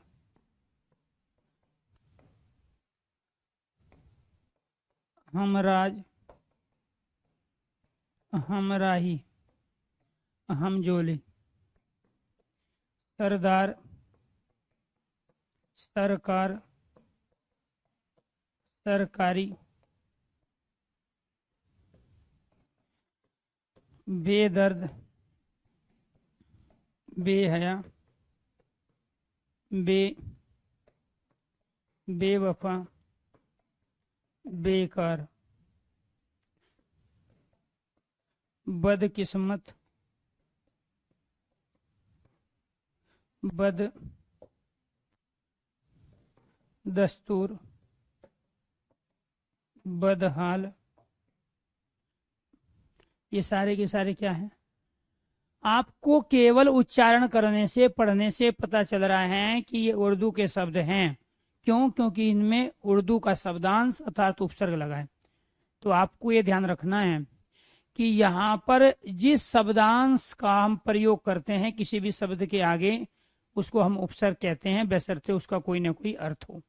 हमराज, हमराही, हमजोली, सरदार, सरकार, सरकारी, बेदर्द, बेहया, बेवफा, बेकार, बदकिस्मत, बद दस्तूर, बदहाल, ये सारे के सारे क्या हैं? आपको केवल उच्चारण करने से, पढ़ने से पता चल रहा है कि ये उर्दू के शब्द हैं। क्यों? क्योंकि इनमें उर्दू का शब्दांश अर्थात उपसर्ग लगा है। तो आपको ये ध्यान रखना है कि यहाँ पर जिस शब्दांश का हम प्रयोग करते हैं किसी भी शब्द के आगे, उसको हम उपसर्ग कहते हैं, बशर्ते उसका कोई ना कोई अर्थ हो।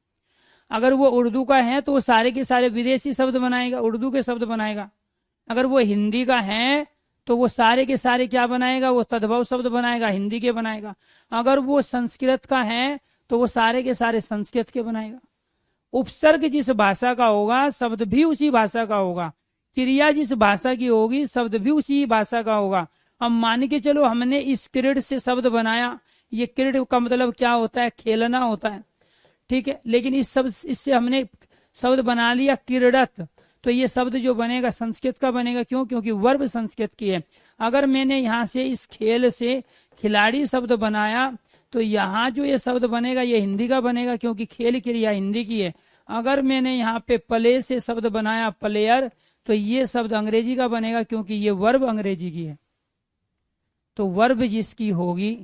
अगर वो उर्दू का है तो वो सारे के सारे विदेशी शब्द बनाएगा, उर्दू के शब्द बनाएगा। अगर वो हिंदी का है तो वो सारे के सारे क्या बनाएगा? वो तद्भव शब्द बनाएगा, हिंदी के बनाएगा। अगर वो संस्कृत का है तो वो सारे के सारे संस्कृत के बनाएगा। उपसर्ग जिस भाषा का होगा शब्द भी उसी भाषा का होगा, क्रिया जिस भाषा की होगी शब्द भी उसी भाषा का होगा। अब मान के चलो हमने इस क्रीड से शब्द बनाया, ये क्रीड का मतलब क्या होता है? खेलना होता है, ठीक है। लेकिन इससे हमने शब्द बना लिया क्रीडत, तो ये शब्द जो बनेगा संस्कृत का बनेगा। क्यों? क्योंकि वर्ब संस्कृत की है। अगर मैंने यहाँ से इस खेल से खिलाड़ी शब्द बनाया तो यहाँ जो ये शब्द बनेगा ये हिंदी का बनेगा, क्योंकि खेल क्रिया हिंदी की है। अगर मैंने यहाँ पे प्ले से शब्द बनाया प्लेयर, तो ये शब्द अंग्रेजी का बनेगा, क्योंकि ये वर्ब अंग्रेजी की है। तो वर्ब जिसकी होगी,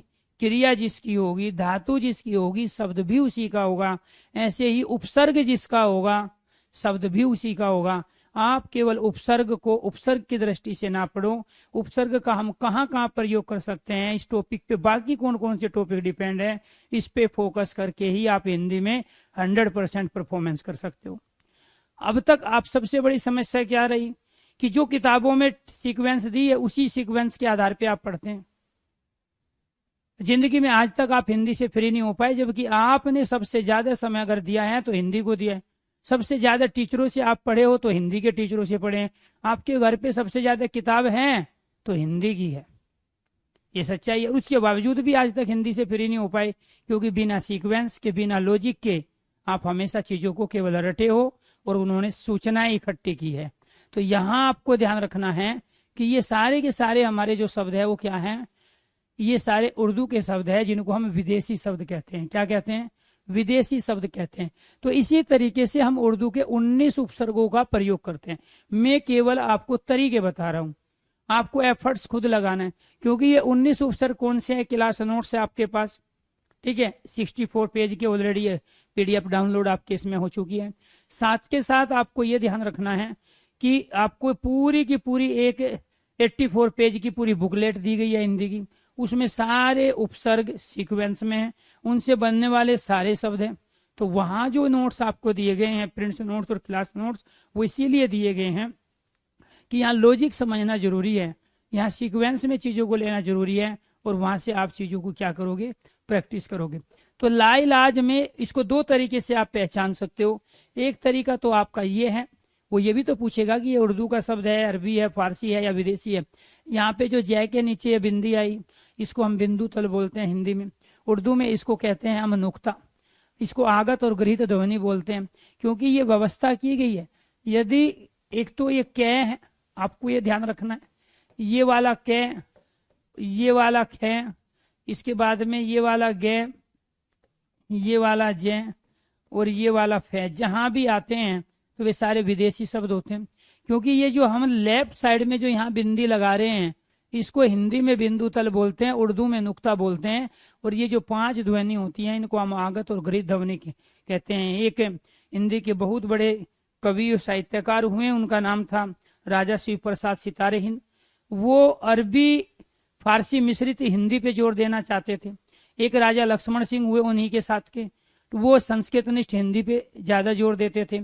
क्रिया जिसकी होगी, धातु जिसकी होगी, शब्द भी उसी का होगा। ऐसे ही उपसर्ग जिसका होगा शब्द भी उसी का होगा। आप केवल उपसर्ग को उपसर्ग की दृष्टि से ना पढ़ो, उपसर्ग का हम कहाँ कहाँ प्रयोग कर सकते हैं इस टॉपिक पे, बाकी कौन कौन से टॉपिक डिपेंड है, इस पे फोकस करके ही आप हिंदी में 100% परफॉर्मेंस कर सकते हो। अब तक आप सबसे बड़ी समस्या क्या रही कि जो किताबों में सीक्वेंस दी है उसी सीक्वेंस के आधार पे आप पढ़ते हैं। जिंदगी में आज तक आप हिंदी से फ्री नहीं हो पाए, जबकि आपने सबसे ज्यादा समय अगर दिया है तो हिंदी को दिया है। सबसे ज्यादा टीचरों से आप पढ़े हो तो हिंदी के टीचरों से पढ़े हैं। आपके घर पे सबसे ज्यादा किताब हैं तो हिंदी की है, ये सच्चाई है। उसके बावजूद भी आज तक हिंदी से फ्री नहीं हो पाए, क्योंकि बिना सीक्वेंस के, बिना लॉजिक के आप हमेशा चीजों को केवल रटे हो और उन्होंने सूचनाएं इकट्ठी की है। तो यहाँ आपको ध्यान रखना है कि ये सारे के सारे हमारे जो शब्द है वो क्या है? ये सारे उर्दू के शब्द है, जिनको हम विदेशी शब्द कहते हैं। क्या कहते हैं? विदेशी शब्द कहते हैं। तो इसी तरीके से हम उर्दू के 19 उपसर्गों का प्रयोग करते हैं। मैं केवल आपको तरीके बता रहा हूं, आपको एफर्ट्स खुद लगाना है, क्योंकि ये 19 उपसर्ग कौन से हैं? क्लास नोट्स है आपके पास, ठीक है। 64 पेज के ऑलरेडी PDF डाउनलोड आपके इसमें हो चुकी है। साथ के साथ आपको ये ध्यान रखना है कि आपको पूरी की पूरी एक 84 पेज की पूरी बुकलेट दी गई है हिंदी की, उसमें सारे उपसर्ग सीक्वेंस में है, उनसे बनने वाले सारे शब्द हैं। तो वहां जो नोट्स आपको दिए गए हैं, प्रिंट्स नोट्स और क्लास नोट्स, वो इसीलिए दिए गए हैं कि यहाँ लॉजिक समझना जरूरी है, यहाँ सीक्वेंस में चीजों को लेना जरूरी है, और वहां से आप चीजों को क्या करोगे? प्रैक्टिस करोगे। तो लाइलाज में इसको 2 तरीके से आप पहचान सकते हो। एक तरीका तो आपका ये है, वो ये भी तो पूछेगा कि ये उर्दू का शब्द है, अरबी है, फारसी है या विदेशी है। यहाँ पे जो जय के नीचे ये बिंदी आई, इसको हम बिंदु तल बोलते हैं हिंदी में। उर्दू में इसको कहते हैं हम नुक्ता। इसको आगत और गृहीत ध्वनि बोलते हैं, क्योंकि ये व्यवस्था की गई है। यदि एक तो ये कै है, आपको ये ध्यान रखना है, ये वाला कै, ये वाला खे, इसके बाद में ये वाला गे, ये वाला जय और ये वाला फै, जहां भी आते हैं तो वे सारे विदेशी शब्द होते हैं। क्योंकि ये जो हम लेफ्ट साइड में जो यहाँ बिंदी लगा रहे हैं, इसको हिंदी में बिंदु तल बोलते हैं, उर्दू में नुक्ता बोलते हैं। और ये जो 5 ध्वनि होती हैं, इनको हम आगत और गृहीत ध्वनि कहते हैं। एक हिंदी के बहुत बड़े कवि और साहित्यकार हुए, उनका नाम था राजा शिव प्रसाद सितारे हिंद। वो अरबी फारसी मिश्रित हिंदी पे जोर देना चाहते थे। एक राजा लक्ष्मण सिंह हुए उन्हीं के साथ के, तो वो संस्कृतनिष्ठ हिंदी पे ज्यादा जोर देते थे।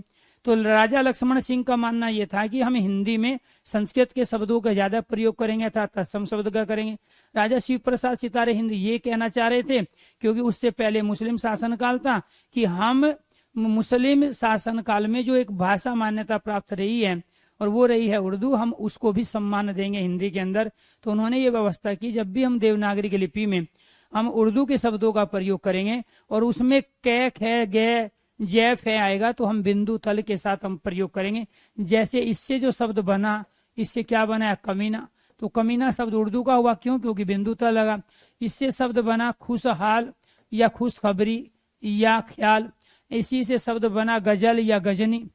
तो राजा लक्ष्मण सिंह का मानना यह था कि हम हिंदी में संस्कृत के शब्दों का ज्यादा प्रयोग करेंगे अर्थात तत्सम शब्द का करेंगे। राजा शिव प्रसाद सितारे हिंद ये कहना चाह रहे थे, क्योंकि उससे पहले मुस्लिम शासनकाल था, कि हम मुस्लिम शासनकाल में जो एक भाषा मान्यता प्राप्त रही है और वो रही है उर्दू, हम उसको भी सम्मान देंगे हिंदी के अंदर। तो उन्होंने ये व्यवस्था की, जब भी हम देवनागरी की लिपि में हम उर्दू के शब्दों का प्रयोग करेंगे और उसमें कैक है, गे, जैफ है आएगा, तो हम बिंदु तल के साथ हम प्रयोग करेंगे। जैसे इससे जो शब्द बना, इससे क्या बना है, कमीना। तो कमीना शब्द उर्दू का हुआ, क्यों? क्योंकि बिंदु तल लगा। इससे शब्द बना खुशहाल या खुशखबरी या ख्याल। इसी से शब्द बना गजल या गजनी।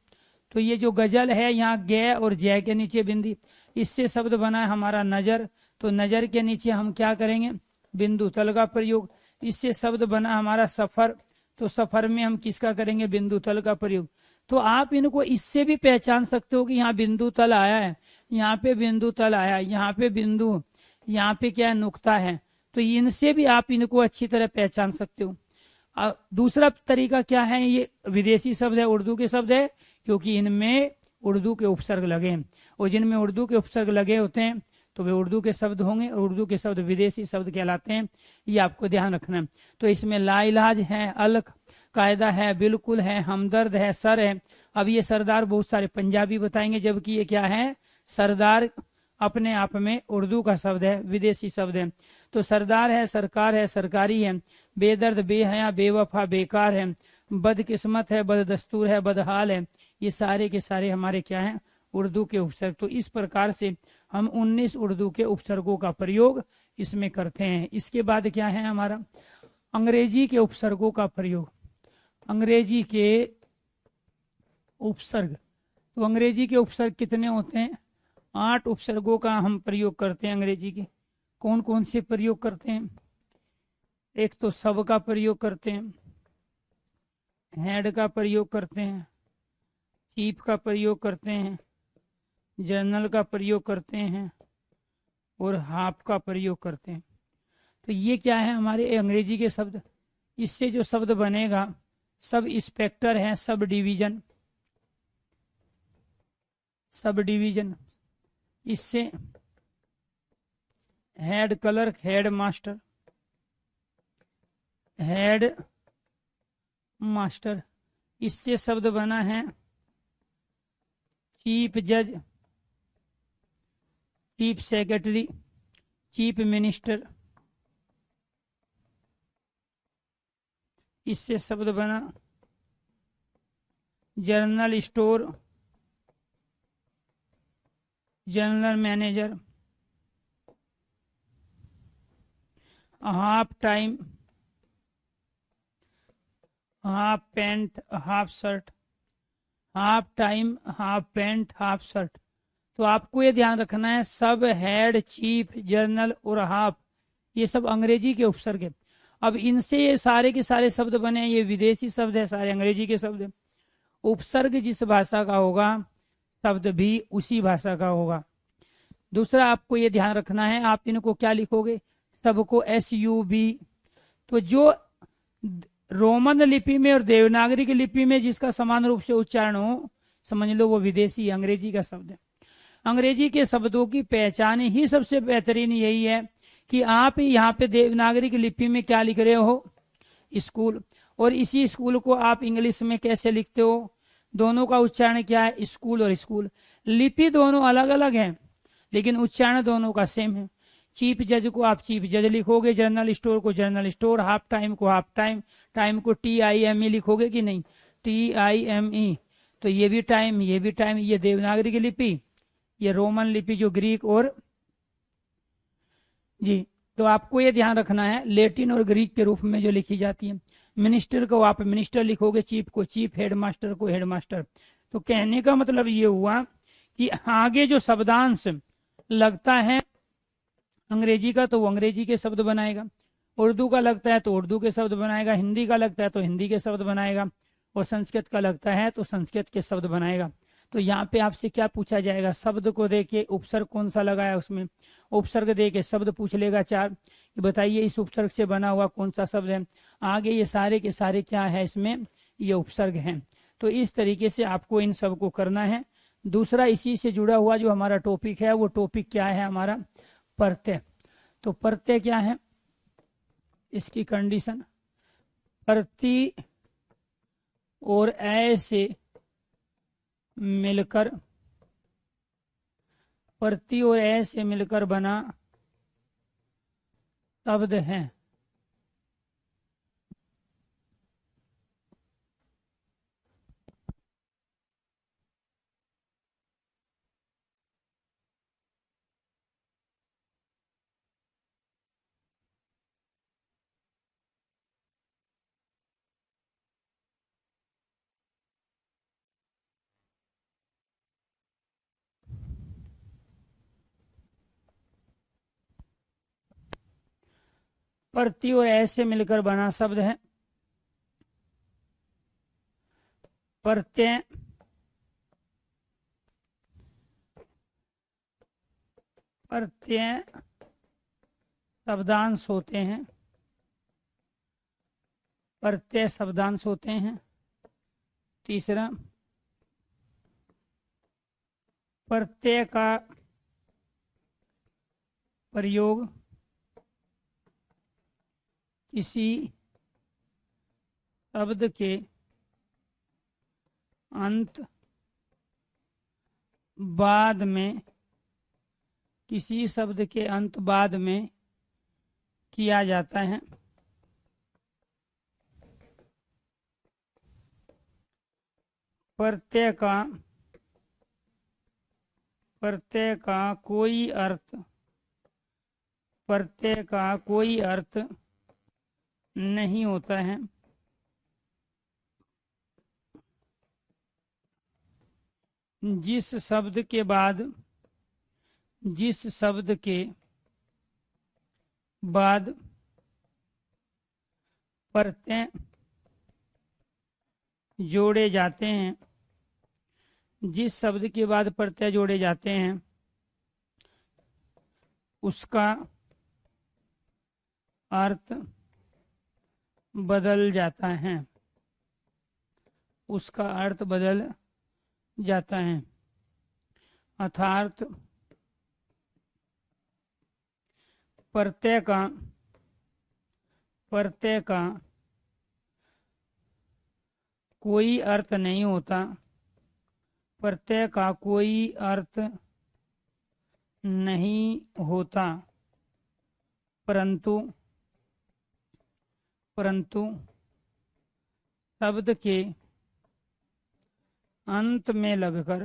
तो ये जो गजल है, यहाँ गे और जय के नीचे बिंदी। इससे शब्द बना है हमारा नजर, तो नजर के नीचे हम क्या करेंगे, बिंदु तल का प्रयोग। इससे शब्द बना हमारा सफर, तो सफर में हम किसका करेंगे, बिंदु तल का प्रयोग। तो आप इनको इससे भी पहचान सकते हो कि यहाँ बिंदु तल आया है, यहाँ पे बिंदु तल आया, यहाँ पे बिंदु, यहाँ पे क्या है, नुक्ता है। तो इनसे भी आप इनको अच्छी तरह पहचान सकते हो। दूसरा तरीका क्या है, ये विदेशी शब्द है, उर्दू के शब्द है, क्योंकि इनमें उर्दू के उपसर्ग लगे हैं, और जिनमें उर्दू के उपसर्ग लगे होते हैं तो वे उर्दू के शब्द होंगे, और उर्दू के शब्द विदेशी शब्द कहलाते हैं। ये आपको ध्यान रखना है। तो इसमें लाइलाज है, अलग कायदा है, बिल्कुल है, हमदर्द है, सर है। अब ये सरदार बहुत सारे पंजाबी बताएंगे, जबकि ये क्या है, सरदार अपने आप में उर्दू का शब्द है, विदेशी शब्द है। तो सरदार है, सरकार है, सरकारी है, बेदर्द, बेहया, बेवफा, बेकार है, बदकिस्मत है, बददस्तूर है, बदहाल है। ये सारे के सारे हमारे क्या हैं, उर्दू के उपसर्ग। तो इस प्रकार से हम 19 उर्दू के उपसर्गों का प्रयोग इसमें करते हैं। इसके बाद क्या है हमारा, अंग्रेजी के उपसर्गों का प्रयोग। अंग्रेजी के उपसर्ग, तो अंग्रेजी के उपसर्ग कितने होते हैं, 8 उपसर्गों का हम प्रयोग करते हैं अंग्रेजी के। कौन कौन से प्रयोग करते हैं, एक तो सब का प्रयोग करते हैं, हेड का प्रयोग करते हैं, चीफ का प्रयोग करते हैं, जर्नल का प्रयोग करते हैं, और हाफ का प्रयोग करते हैं। तो ये क्या है हमारे अंग्रेजी के शब्द। इससे जो शब्द बनेगा, सब इंस्पेक्टर है, सब डिवीजन, सब डिवीजन। इससे head clerk, head master, head master. इससे शब्द बना है चीफ जज, चीफ सेक्रेटरी, चीफ मिनिस्टर। इससे शब्द बना general store, general manager, half time, half pant, half shirt, half time, half pant, half shirt. तो आपको ये ध्यान रखना है, सब, हेड, चीफ, जर्नल और हाफ, ये सब अंग्रेजी के उपसर्ग है। अब इनसे ये सारे के सारे शब्द बने, ये विदेशी शब्द है, सारे अंग्रेजी के शब्द है। उपसर्ग जिस भाषा का होगा, शब्द भी उसी भाषा का होगा। दूसरा आपको ये ध्यान रखना है, आप इनको क्या लिखोगे, सबको SUB। तो जो रोमन लिपि में और देवनागरी की लिपि में जिसका समान रूप से उच्चारण हो, समझ लो वो विदेशी अंग्रेजी का शब्द है। अंग्रेजी के शब्दों की पहचान ही सबसे बेहतरीन यही है कि आप यहाँ पे देवनागरी की लिपि में क्या लिख रहे हो, स्कूल, और इसी स्कूल को आप इंग्लिश में कैसे लिखते हो, दोनों का उच्चारण क्या है, स्कूल और स्कूल। लिपि दोनों अलग अलग है, लेकिन उच्चारण दोनों का सेम है। चीफ जज को आप चीफ जज लिखोगे, जनरल स्टोर को जनरल स्टोर, हाफ टाइम को हाफ टाइम, टाइम को TIME लिखोगे कि नहीं, TIME। तो ये भी टाइम, ये भी टाइम। ये देवनागरी की लिपि, ये रोमन लिपि जो ग्रीक और जी। तो आपको ये ध्यान रखना है, लेटिन और ग्रीक के रूप में जो लिखी जाती है। मिनिस्टर को आप मिनिस्टर लिखोगे, चीफ को चीफ, हेडमास्टर को हेडमास्टर। तो कहने का मतलब ये हुआ कि आगे जो शब्दांश लगता है अंग्रेजी का, तो वो अंग्रेजी के शब्द बनाएगा। उर्दू का लगता है तो उर्दू के शब्द बनाएगा, हिंदी का लगता है तो हिंदी के शब्द बनाएगा। और संस्कृत का लगता है तो संस्कृत के शब्द बनाएगा। तो यहाँ पे आपसे क्या पूछा जाएगा, शब्द को दे के उपसर्ग कौन सा लगाया उसमें, उपसर्ग दे के शब्द पूछ लेगा 4 कि बताइए इस उपसर्ग से बना हुआ कौन सा शब्द है। आगे ये सारे के सारे क्या है, इसमें ये उपसर्ग हैं। तो इस तरीके से आपको इन सब को करना है। दूसरा इसी से जुड़ा हुआ जो हमारा टॉपिक है, वो टॉपिक क्या है हमारा, प्रत्यय। तो प्रत्यय क्या है, इसकी कंडीशन, प्रति और ऐ से मिलकर, प्रति और ऐ से मिलकर बना शब्द है। प्रति और ऐ से मिलकर बना शब्द है। प्रत्यय प्रत्यय शब्दांश होते हैं, प्रत्यय शब्दांश होते हैं। तीसरा, प्रत्यय का प्रयोग किसी शब्द के अंत बाद में, किसी शब्द के अंत बाद में किया जाता है। प्रत्यय का कोई अर्थ, प्रत्यय का कोई अर्थ नहीं होता है। जिस शब्द के बाद प्रत्यय जोड़े जाते हैं, जिस शब्द के बाद प्रत्यय जोड़े जाते हैं उसका अर्थ बदल जाता है, उसका अर्थ बदल जाता है। अर्थात प्रत्यय का कोई अर्थ नहीं होता, प्रत्यय का कोई अर्थ नहीं होता, परंतु शब्द के अंत में लगकर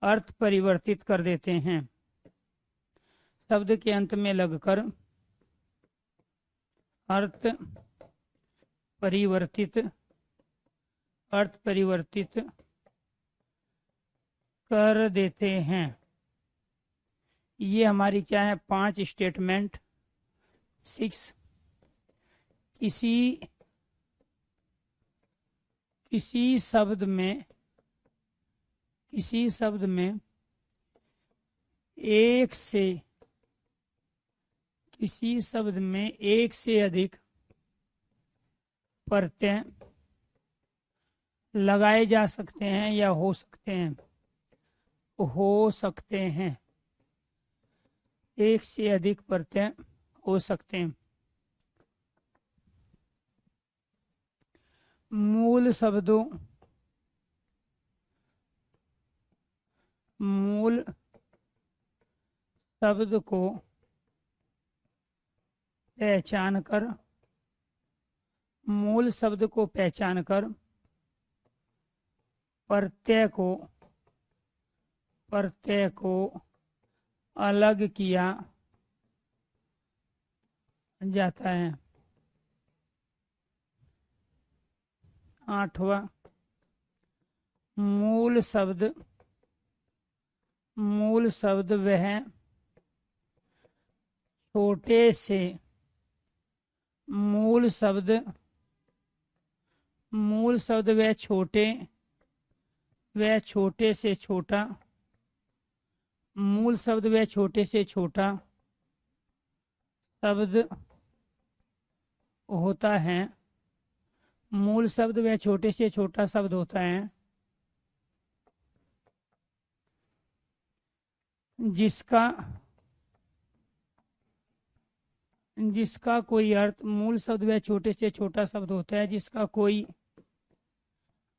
अर्थ परिवर्तित कर देते हैं। शब्द के अंत में लगकर अर्थ परिवर्तित कर देते हैं। ये हमारी क्या है, 5 स्टेटमेंट। 6, किसी शब्द में एक से अधिक प्रत्यय लगाए जा सकते हैं या हो सकते हैं। एक से अधिक प्रत्यय हो सकते हैं। मूल शब्द को पहचान कर प्रत्यय को अलग किया जाता है। 8वां, मूल शब्द वह छोटे से मूल शब्द व छोटे से छोटा, मूल शब्द व छोटे से छोटा शब्द होता है। मूल शब्द व छोटे से छोटा शब्द होता है जिसका कोई अर्थ, मूल शब्द व छोटे से छोटा शब्द होता है जिसका कोई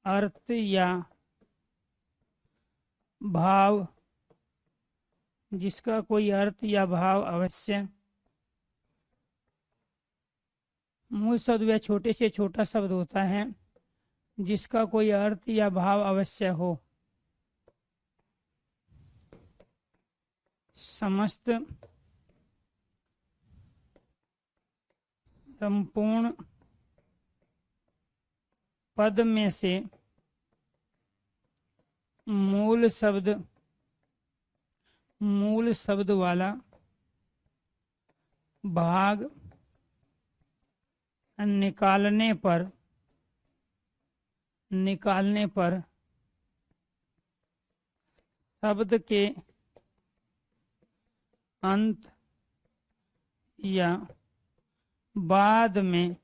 अर्थ या भाव, जिसका कोई अर्थ या भाव अवश्य, मूल शब्द व छोटे से छोटा शब्द होता है जिसका कोई अर्थ या भाव अवश्य हो। समस्त संपूर्ण पद में से मूल शब्द वाला भाग निकालने पर शब्द के अंत या बाद में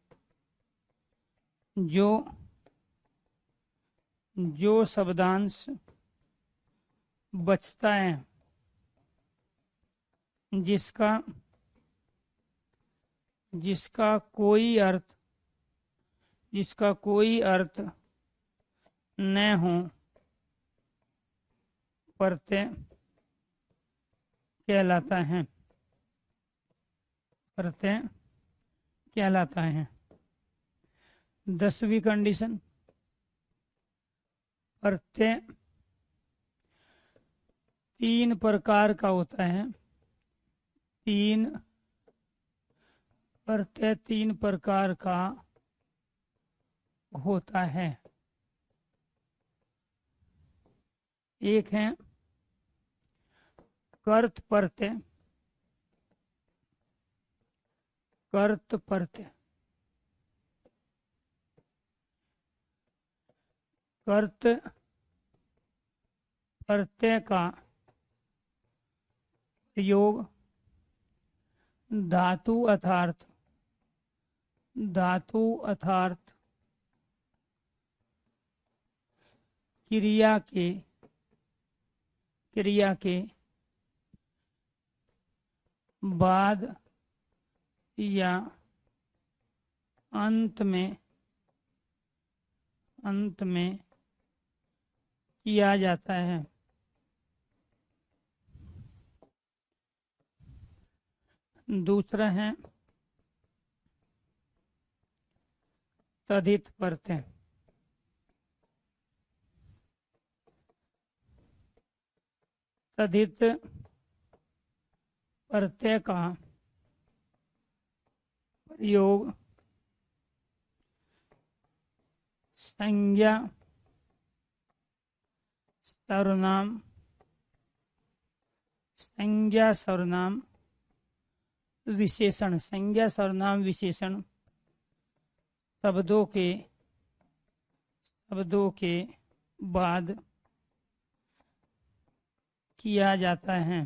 जो शब्दांश बचता है जिसका कोई अर्थ न हो, प्रत्यय कहलाता है। प्रत्यय कहलाता है। 10वीं कंडीशन, प्रत्यय 3 प्रकार का होता है। प्रत्यय 3 प्रकार का होता है। एक है कर्त प्रत्यय। कर्त प्रत्यय का प्रयोग धातु अर्थात क्रिया के बाद या अंत में किया जाता है। दूसरा है तद्धित प्रत्यय। तद्धित प्रत्यय का प्रयोग संज्ञा, सर्वनाम, विशेषण, संज्ञा सर्वनाम विशेषण शब्दों के बाद किया जाता है।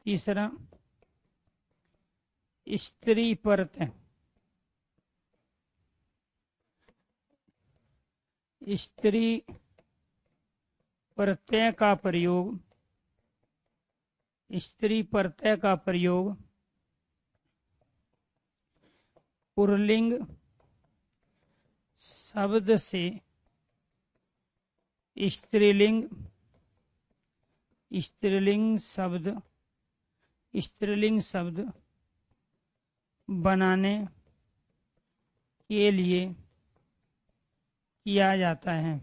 तीसरा स्त्री प्रत्यय। स्त्री प्रत्यय का प्रयोग पुल्लिंग शब्द से स्त्रीलिंग शब्द बनाने के लिए किया जाता है।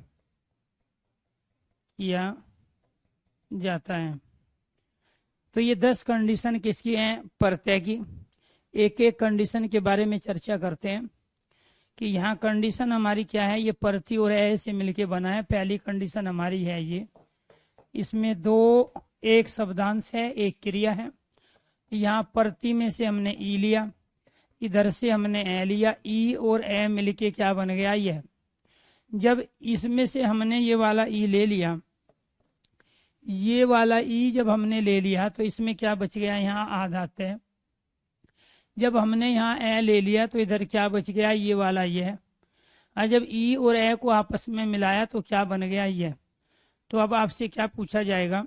तो ये 10 कंडीशन किसकी हैं? प्रत्यय की। एक एक कंडीशन के बारे में चर्चा करते हैं कि यहाँ कंडीशन हमारी क्या है। ये प्रति और ए से मिलके बना है। पहली कंडीशन हमारी है ये। इसमें 2 एक शब्दांश है, एक क्रिया है। यहाँ प्रति में से हमने ई लिया, इधर से हमने ए लिया, ई और ए मिलके क्या बन गया, यह। जब इसमें से हमने ये वाला ई ले लिया, ये वाला ई जब हमने ले लिया तो इसमें क्या बच गया, यहाँ आधात है। जब हमने यहाँ ए ले लिया तो इधर क्या बच गया, ये वाला ये है। और जब ई और ए को आपस में मिलाया तो क्या बन गया, ये। तो अब आपसे क्या पूछा जाएगा,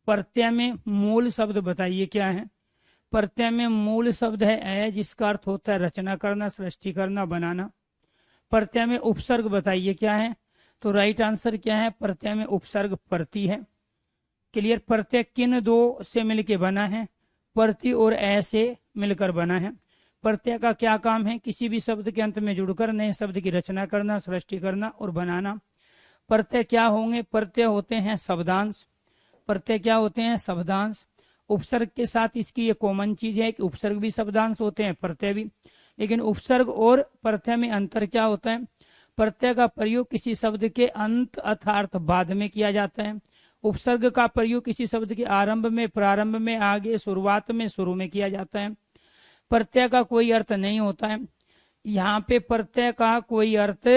प्रत्यय में मूल शब्द बताइए क्या है। प्रत्यय में मूल शब्द है ए, जिसका अर्थ होता है रचना करना, सृष्टि करना, बनाना। प्रत्यय में उपसर्ग बताइए क्या है। तो राइट आंसर क्या है, प्रत्यय में उपसर्ग प्रति है। क्लियर। प्रत्यय किन दो से मिलकर बना है, प्रति और ए से मिलकर बना है। प्रत्यय का क्या काम है, किसी भी शब्द के अंत में जुड़कर नए शब्द की रचना करना, सृष्टि करना और बनाना। प्रत्यय क्या होंगे, प्रत्यय होते हैं शब्दांश। प्रत्यय क्या होते हैं, शब्दांश। उपसर्ग के साथ इसकी ये कॉमन चीज है कि उपसर्ग भी शब्दांश होते हैं, प्रत्यय भी। लेकिन उपसर्ग और प्रत्यय में अंतर क्या होता है, प्रत्यय का प्रयोग किसी शब्द के अंत अर्थात बाद में किया जाता है। उपसर्ग का प्रयोग किसी शब्द के आरंभ में, प्रारंभ में, आगे, शुरुआत में, शुरू में किया जाता है। प्रत्यय का कोई अर्थ नहीं होता है। यहाँ पे प्रत्यय का कोई अर्थ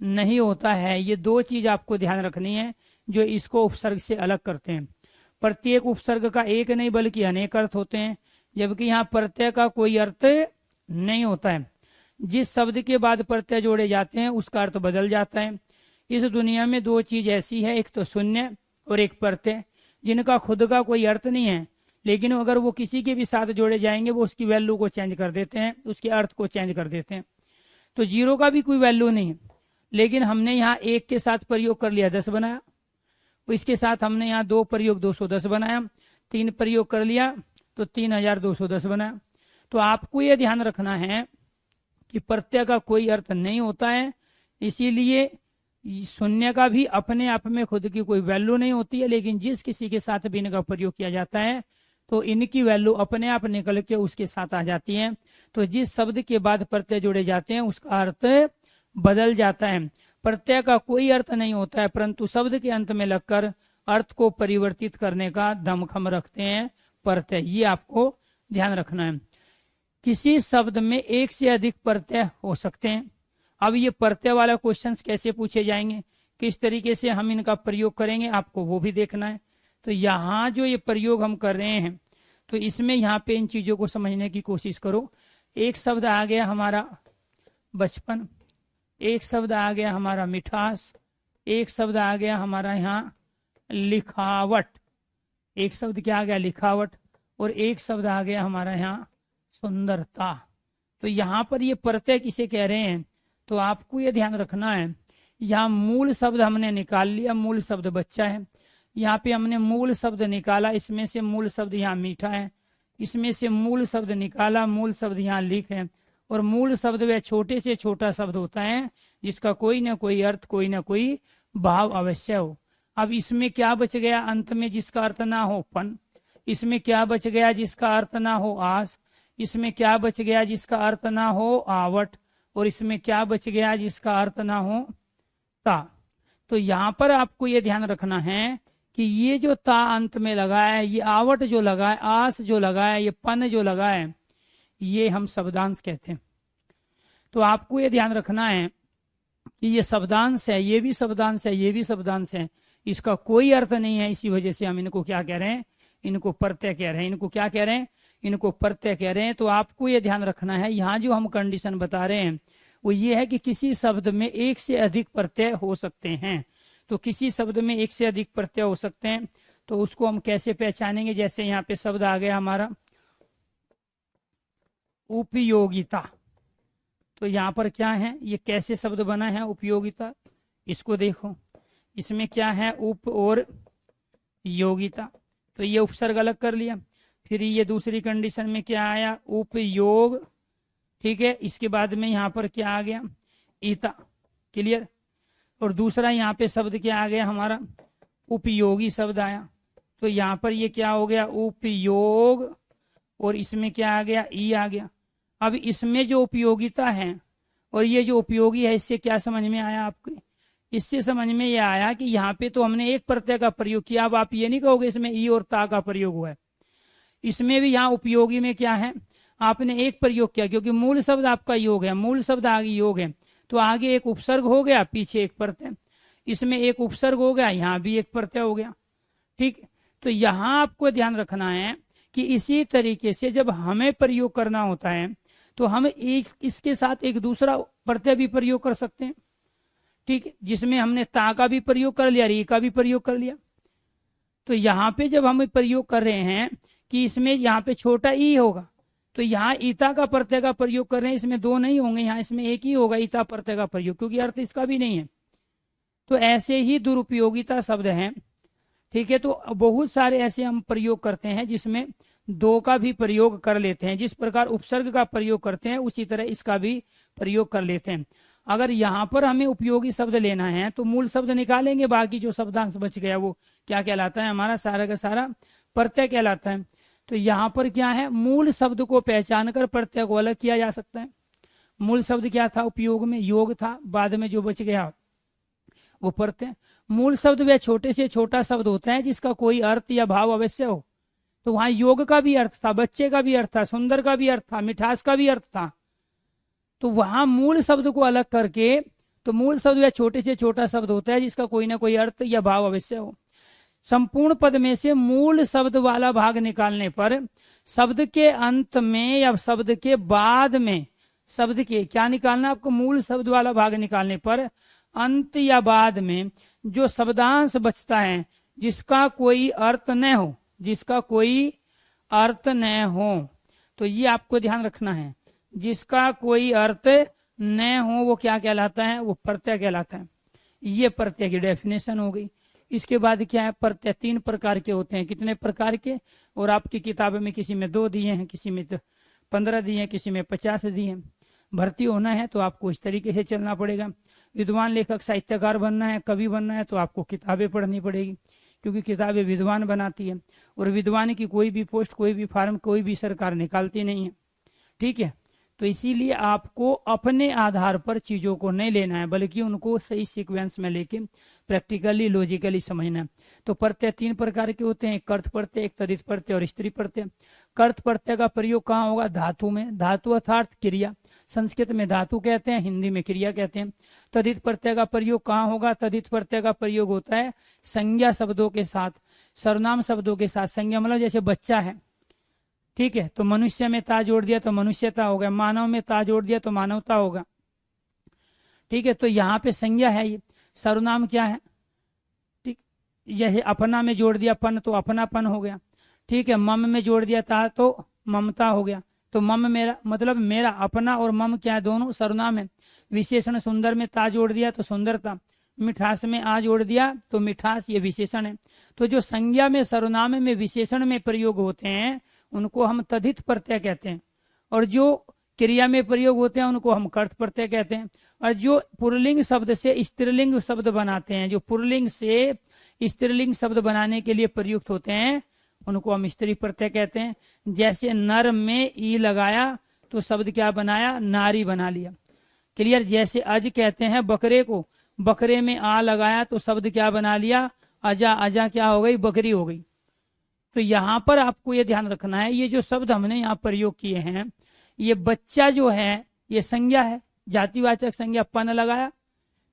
नहीं होता है। ये दो चीज आपको ध्यान रखनी है जो इसको उपसर्ग से अलग करते हैं। प्रत्येक उपसर्ग का एक नहीं बल्कि अनेक अर्थ होते हैं, जबकि यहाँ प्रत्यय का कोई अर्थ नहीं होता है। जिस शब्द के बाद प्रत्यय जोड़े जाते हैं उसका अर्थ बदल जाता है। इस दुनिया में दो चीज ऐसी है, एक तो शून्य और एक प्रत्यय, जिनका खुद का कोई अर्थ नहीं है, लेकिन अगर वो किसी के भी साथ जोड़े जाएंगे वो उसकी वैल्यू को चेंज कर देते हैं, उसके अर्थ को चेंज कर देते हैं। तो जीरो का भी कोई वैल्यू नहीं है, लेकिन हमने यहाँ एक के साथ प्रयोग कर लिया 10 बनाया, इसके साथ हमने यहाँ 2 प्रयोग 210 बनाया, 3 प्रयोग कर लिया तो 3210 बनाया। तो आपको ये ध्यान रखना है कि प्रत्यय का कोई अर्थ नहीं होता है, इसीलिए शून्य का भी अपने आप में खुद की कोई वैल्यू नहीं होती है, लेकिन जिस किसी के साथ भी इनका प्रयोग किया जाता है तो इनकी वैल्यू अपने आप निकल के उसके साथ आ जाती है। तो जिस शब्द के बाद प्रत्यय जोड़े जाते हैं उसका अर्थ बदल जाता है। प्रत्यय का कोई अर्थ नहीं होता है, परंतु शब्द के अंत में लगकर अर्थ को परिवर्तित करने का दमखम रखते हैं प्रत्यय। ये आपको ध्यान रखना है। किसी शब्द में एक से अधिक प्रत्यय हो सकते हैं। अब ये प्रत्यय वाला क्वेश्चंस कैसे पूछे जाएंगे, किस तरीके से हम इनका प्रयोग करेंगे, आपको वो भी देखना है। तो यहाँ जो ये प्रयोग हम कर रहे हैं तो इसमें यहाँ पे इन चीजों को समझने की कोशिश करो। एक शब्द आ गया हमारा बचपन, एक शब्द आ गया हमारा मिठास, एक शब्द आ गया हमारा यहाँ लिखावट, एक शब्द क्या आ गया लिखावट, और एक शब्द आ गया हमारा यहाँ सुंदरता। तो यहाँ पर ये प्रत्यय किसे कह रहे हैं, तो आपको ये ध्यान रखना है। यहाँ मूल शब्द हमने निकाल लिया, मूल शब्द बच्चा है। यहाँ पे हमने मूल शब्द निकाला, इसमें से मूल शब्द यहाँ मीठा है, इसमें से मूल शब्द निकाला, मूल शब्द यहाँ लिख है। और मूल शब्द वह छोटे से छोटा शब्द होता है जिसका कोई ना कोई अर्थ, कोई ना कोई भाव अवश्य हो। अब इसमें क्या बच गया अंत में जिसका अर्थ ना हो, पन। इसमें क्या बच गया जिसका अर्थ ना हो, आस। इसमें क्या बच गया जिसका अर्थ ना हो, आवट। और इसमें क्या बच गया जिसका अर्थ ना हो, ता। तो यहाँ पर आपको ये ध्यान रखना है कि ये जो ता अंत में लगा है, ये आवट जो लगा है, आस जो लगा है, ये पन जो लगा है, ये हम शब्दांश कहते हैं। तो आपको ये ध्यान रखना है कि ये शब्दांश है, ये भी शब्दांश है, ये भी शब्दांश है, इसका कोई अर्थ नहीं है। इसी वजह से हम इनको क्या कह रहे हैं, इनको प्रत्यय कह रहे हैं। इनको क्या कह रहे हैं, इनको प्रत्यय कह रहे हैं। तो आपको ये ध्यान रखना है, यहाँ जो हम कंडीशन बता रहे हैं वो ये है कि किसी शब्द में एक से अधिक प्रत्यय हो सकते हैं। तो किसी शब्द में एक से अधिक प्रत्यय हो सकते हैं, तो उसको हम कैसे पहचानेंगे। जैसे यहाँ पे शब्द आ गया हमारा उपयोगिता, तो यहाँ पर क्या है, ये कैसे शब्द बना है उपयोगिता, इसको देखो। इसमें क्या है, उप और योगिता, तो ये उपसर्ग अलग कर लिया। फिर ये दूसरी कंडीशन में क्या आया, उपयोग, ठीक है। इसके बाद में यहाँ पर क्या आ गया, ईता। क्लियर। और दूसरा यहाँ पे शब्द क्या आ गया हमारा, उपयोगी शब्द आया। तो यहाँ पर ये क्या हो गया, उपयोग, और इसमें क्या आ गया, ई आ गया। अब इसमें जो उपयोगिता है और ये जो उपयोगी है, इससे क्या समझ में आया आपको, इससे समझ में ये आया कि यहाँ पे तो हमने एक प्रत्यय का प्रयोग किया। अब आप ये नहीं कहोगे इसमें ई और ता का प्रयोग हुआ है, इसमें भी यहाँ उपयोगी में क्या है, आपने एक प्रयोग किया, क्योंकि मूल शब्द आपका योग है, मूल शब्द आगे योग है, तो आगे एक उपसर्ग हो गया, पीछे एक प्रत्यय, इसमें एक उपसर्ग हो गया, यहाँ भी एक प्रत्यय हो गया। ठीक, तो यहाँ आपको ध्यान रखना है कि इसी तरीके से जब हमें प्रयोग करना होता है तो हम एक इसके साथ एक दूसरा प्रत्यय भी प्रयोग कर सकते हैं। ठीक, जिसमें हमने ता का भी प्रयोग कर लिया, री का भी प्रयोग कर लिया। तो यहाँ पे जब हम प्रयोग कर रहे हैं कि इसमें यहाँ पे छोटा ई होगा, तो यहाँ ईता का प्रत्यय का प्रयोग कर रहे हैं, इसमें दो नहीं होंगे, यहाँ इसमें एक ही होगा ईता प्रत्यय का प्रयोग, क्योंकि अर्थ इसका भी नहीं है। तो ऐसे ही दुरुपयोगिता शब्द हैं। ठीक है, तो बहुत सारे ऐसे हम प्रयोग करते हैं जिसमें दो का भी प्रयोग कर लेते हैं। जिस प्रकार उपसर्ग का प्रयोग करते हैं उसी तरह इसका भी प्रयोग कर लेते हैं। अगर यहाँ पर हमें उपयोगी शब्द लेना है तो मूल शब्द निकालेंगे, बाकी जो शब्दांश बच गया वो क्या कहलाता है, हमारा सारा का सारा प्रत्यय कहलाता है। तो यहाँ पर क्या है, मूल शब्द को पहचान कर प्रत्यय को अलग किया जा सकता है। मूल शब्द क्या था, उपयोग में योग था, बाद में जो बच गया वो प्रत्यय। मूल शब्द वह छोटे से छोटा शब्द होता है जिसका कोई अर्थ या भाव अवश्य हो। तो वहां योग का भी अर्थ था, बच्चे का भी अर्थ था, सुंदर का भी अर्थ था, मिठास का भी अर्थ था। तो वहां मूल शब्द को अलग करके, तो मूल शब्द वह छोटे से छोटा शब्द होता है जिसका कोई ना कोई अर्थ या भाव अवश्य हो। संपूर्ण पद में से मूल शब्द वाला भाग निकालने पर शब्द के अंत में या शब्द के बाद में, शब्द के क्या निकालना आपको, मूल शब्द वाला भाग निकालने पर अंत या बाद में जो शब्दांश बचता है जिसका कोई अर्थ न हो, जिसका कोई अर्थ न हो, तो ये आपको ध्यान रखना है, जिसका कोई अर्थ न हो वो क्या कहलाता है, वो प्रत्यय कहलाता है। ये प्रत्यय की डेफिनेशन हो गई। इसके बाद क्या है, प्रत्यय तीन प्रकार के होते हैं। कितने प्रकार के, और आपकी किताबों में किसी में 2 दिए हैं, किसी में 15 दिए हैं, किसी में 50 दिए हैं। भर्ती होना है तो आपको इस तरीके से चलना पड़ेगा। विद्वान लेखक साहित्यकार बनना है, कवि बनना है, तो आपको किताबें पढ़नी पड़ेगी, क्योंकि किताबें विद्वान बनाती है, और विद्वान की कोई भी पोस्ट, कोई भी फार्म, कोई भी सरकार निकालती नहीं है। ठीक है, तो इसीलिए आपको अपने आधार पर चीजों को नहीं लेना है, बल्कि उनको सही सीक्वेंस में लेके प्रैक्टिकली लॉजिकली समझना है। तो प्रत्यय तीन प्रकार के होते हैं, कर्त प्रत्यय, एक तदित प्रत्यय और स्त्री प्रत्यय। कर्त प्रत्यय का प्रयोग कहाँ होगा, धातु में। धातु अर्थात क्रिया, संस्कृत में धातु कहते हैं, हिंदी में क्रिया कहते हैं। तदित प्रत्यय का प्रयोग कहाँ होगा, तदित प्रत्यय का प्रयोग होता है संज्ञा शब्दों के साथ, सर्वनाम शब्दों के साथ। संज्ञा मतलब जैसे बच्चा है, ठीक है, तो मनुष्य में ता जोड़ दिया तो मनुष्यता हो गया, मानव में ता जोड़ दिया तो मानवता होगा। ठीक है, तो यहाँ पे संज्ञा है, ये सर्वनाम क्या है, ठीक, यह अपना में जोड़ दिया पन तो अपनापन हो गया। ठीक है, मम में जोड़ दिया ता तो ममता हो गया। तो मम मेरा मतलब मेरा, अपना और मम क्या है, दोनों सर्वनाम है। विशेषण सुंदर में ता जोड़ दिया तो सुंदरता, मिठास में आ जोड़ दिया तो मिठास, ये विशेषण है। तो जो संज्ञा में, सर्वनाम में, विशेषण में प्रयोग होते हैं उनको हम तदित प्रत्यय कहते हैं, और जो क्रिया में प्रयोग होते हैं उनको हम कर्त प्रत्यय कहते हैं। और जो पुल्लिंग शब्द से स्त्रीलिंग शब्द बनाते हैं, जो पुल्लिंग से स्त्रीलिंग शब्द बनाने के लिए प्रयुक्त होते हैं उनको हम स्त्री प्रत्यय कहते हैं। जैसे नर में ई लगाया तो शब्द क्या बनाया, नारी बना लिया। क्लियर। जैसे अज कहते हैं बकरे को, बकरे में आ लगाया तो शब्द क्या बना लिया, अजा। अजा क्या हो गई, बकरी हो गई। तो यहाँ पर आपको ये ध्यान रखना है, ये जो शब्द हमने यहाँ प्रयोग किए हैं, ये बच्चा जो है ये संज्ञा है, जातिवाचक संज्ञा, पन लगाया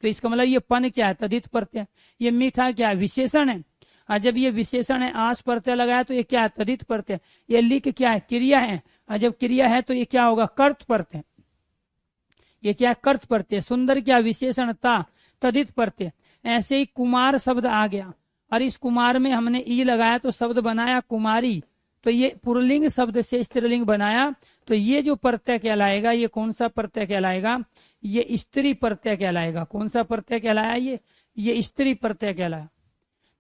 तो इसका मतलब ये पन क्या है, तदित प्रत्यय। ये मीठा क्या है, विशेषण है, और जब ये विशेषण है आस प्रत्यय लगाया तो ये क्या है, तदित प्रत्यय। ये लिख क्या है, क्रिया है, और जब क्रिया है तो ये क्या होगा, कर्त प्रत्यय। ये क्या है, कर्त प्रत्यय। सुंदर क्या, विशेषण था, तदित प्रत्यय। ऐसे ही कुमार शब्द आ गया, और इस कुमार में हमने ई लगाया तो शब्द बनाया कुमारी, तो ये पुल्लिंग शब्द से स्त्रीलिंग बनाया, तो ये जो प्रत्यय कहलाएगा, ये कौन सा प्रत्यय कहलाएगा, ये स्त्री प्रत्यय कहलाएगा। कौन सा प्रत्यय कहलाया, ये स्त्री प्रत्यय कहलाया।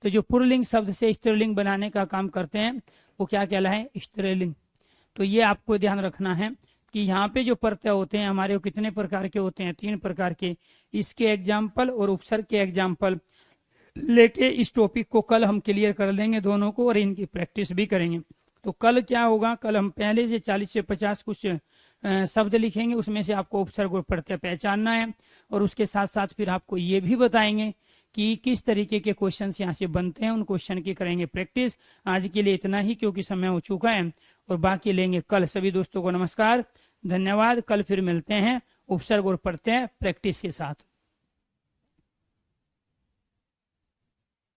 तो जो पुल्लिंग शब्द से स्त्रीलिंग बनाने का काम करते हैं वो क्या कहलाए, स्त्रीलिंग। तो ये आपको ध्यान रखना है कि यहाँ पे जो प्रत्यय होते हैं हमारे वो कितने प्रकार के होते हैं, 3 प्रकार के। इसके एग्जाम्पल और उपसर्ग के एग्जाम्पल लेके इस टॉपिक को कल हम क्लियर कर लेंगे दोनों को, और इनकी प्रैक्टिस भी करेंगे। तो कल क्या होगा, कल हम पहले से 40 से 50 कुछ शब्द लिखेंगे, उसमें से आपको उपसर्ग और प्रत्यय पहचानना है। और उसके साथ साथ फिर आपको ये भी बताएंगे कि किस तरीके के क्वेश्चन यहाँ से बनते हैं, उन क्वेश्चन की करेंगे प्रैक्टिस। आज के लिए इतना ही, क्योंकि समय हो चुका है, और बाकी लेंगे कल। सभी दोस्तों को नमस्कार, धन्यवाद। कल फिर मिलते हैं उपसर्ग और प्रत्यय प्रैक्टिस के साथ।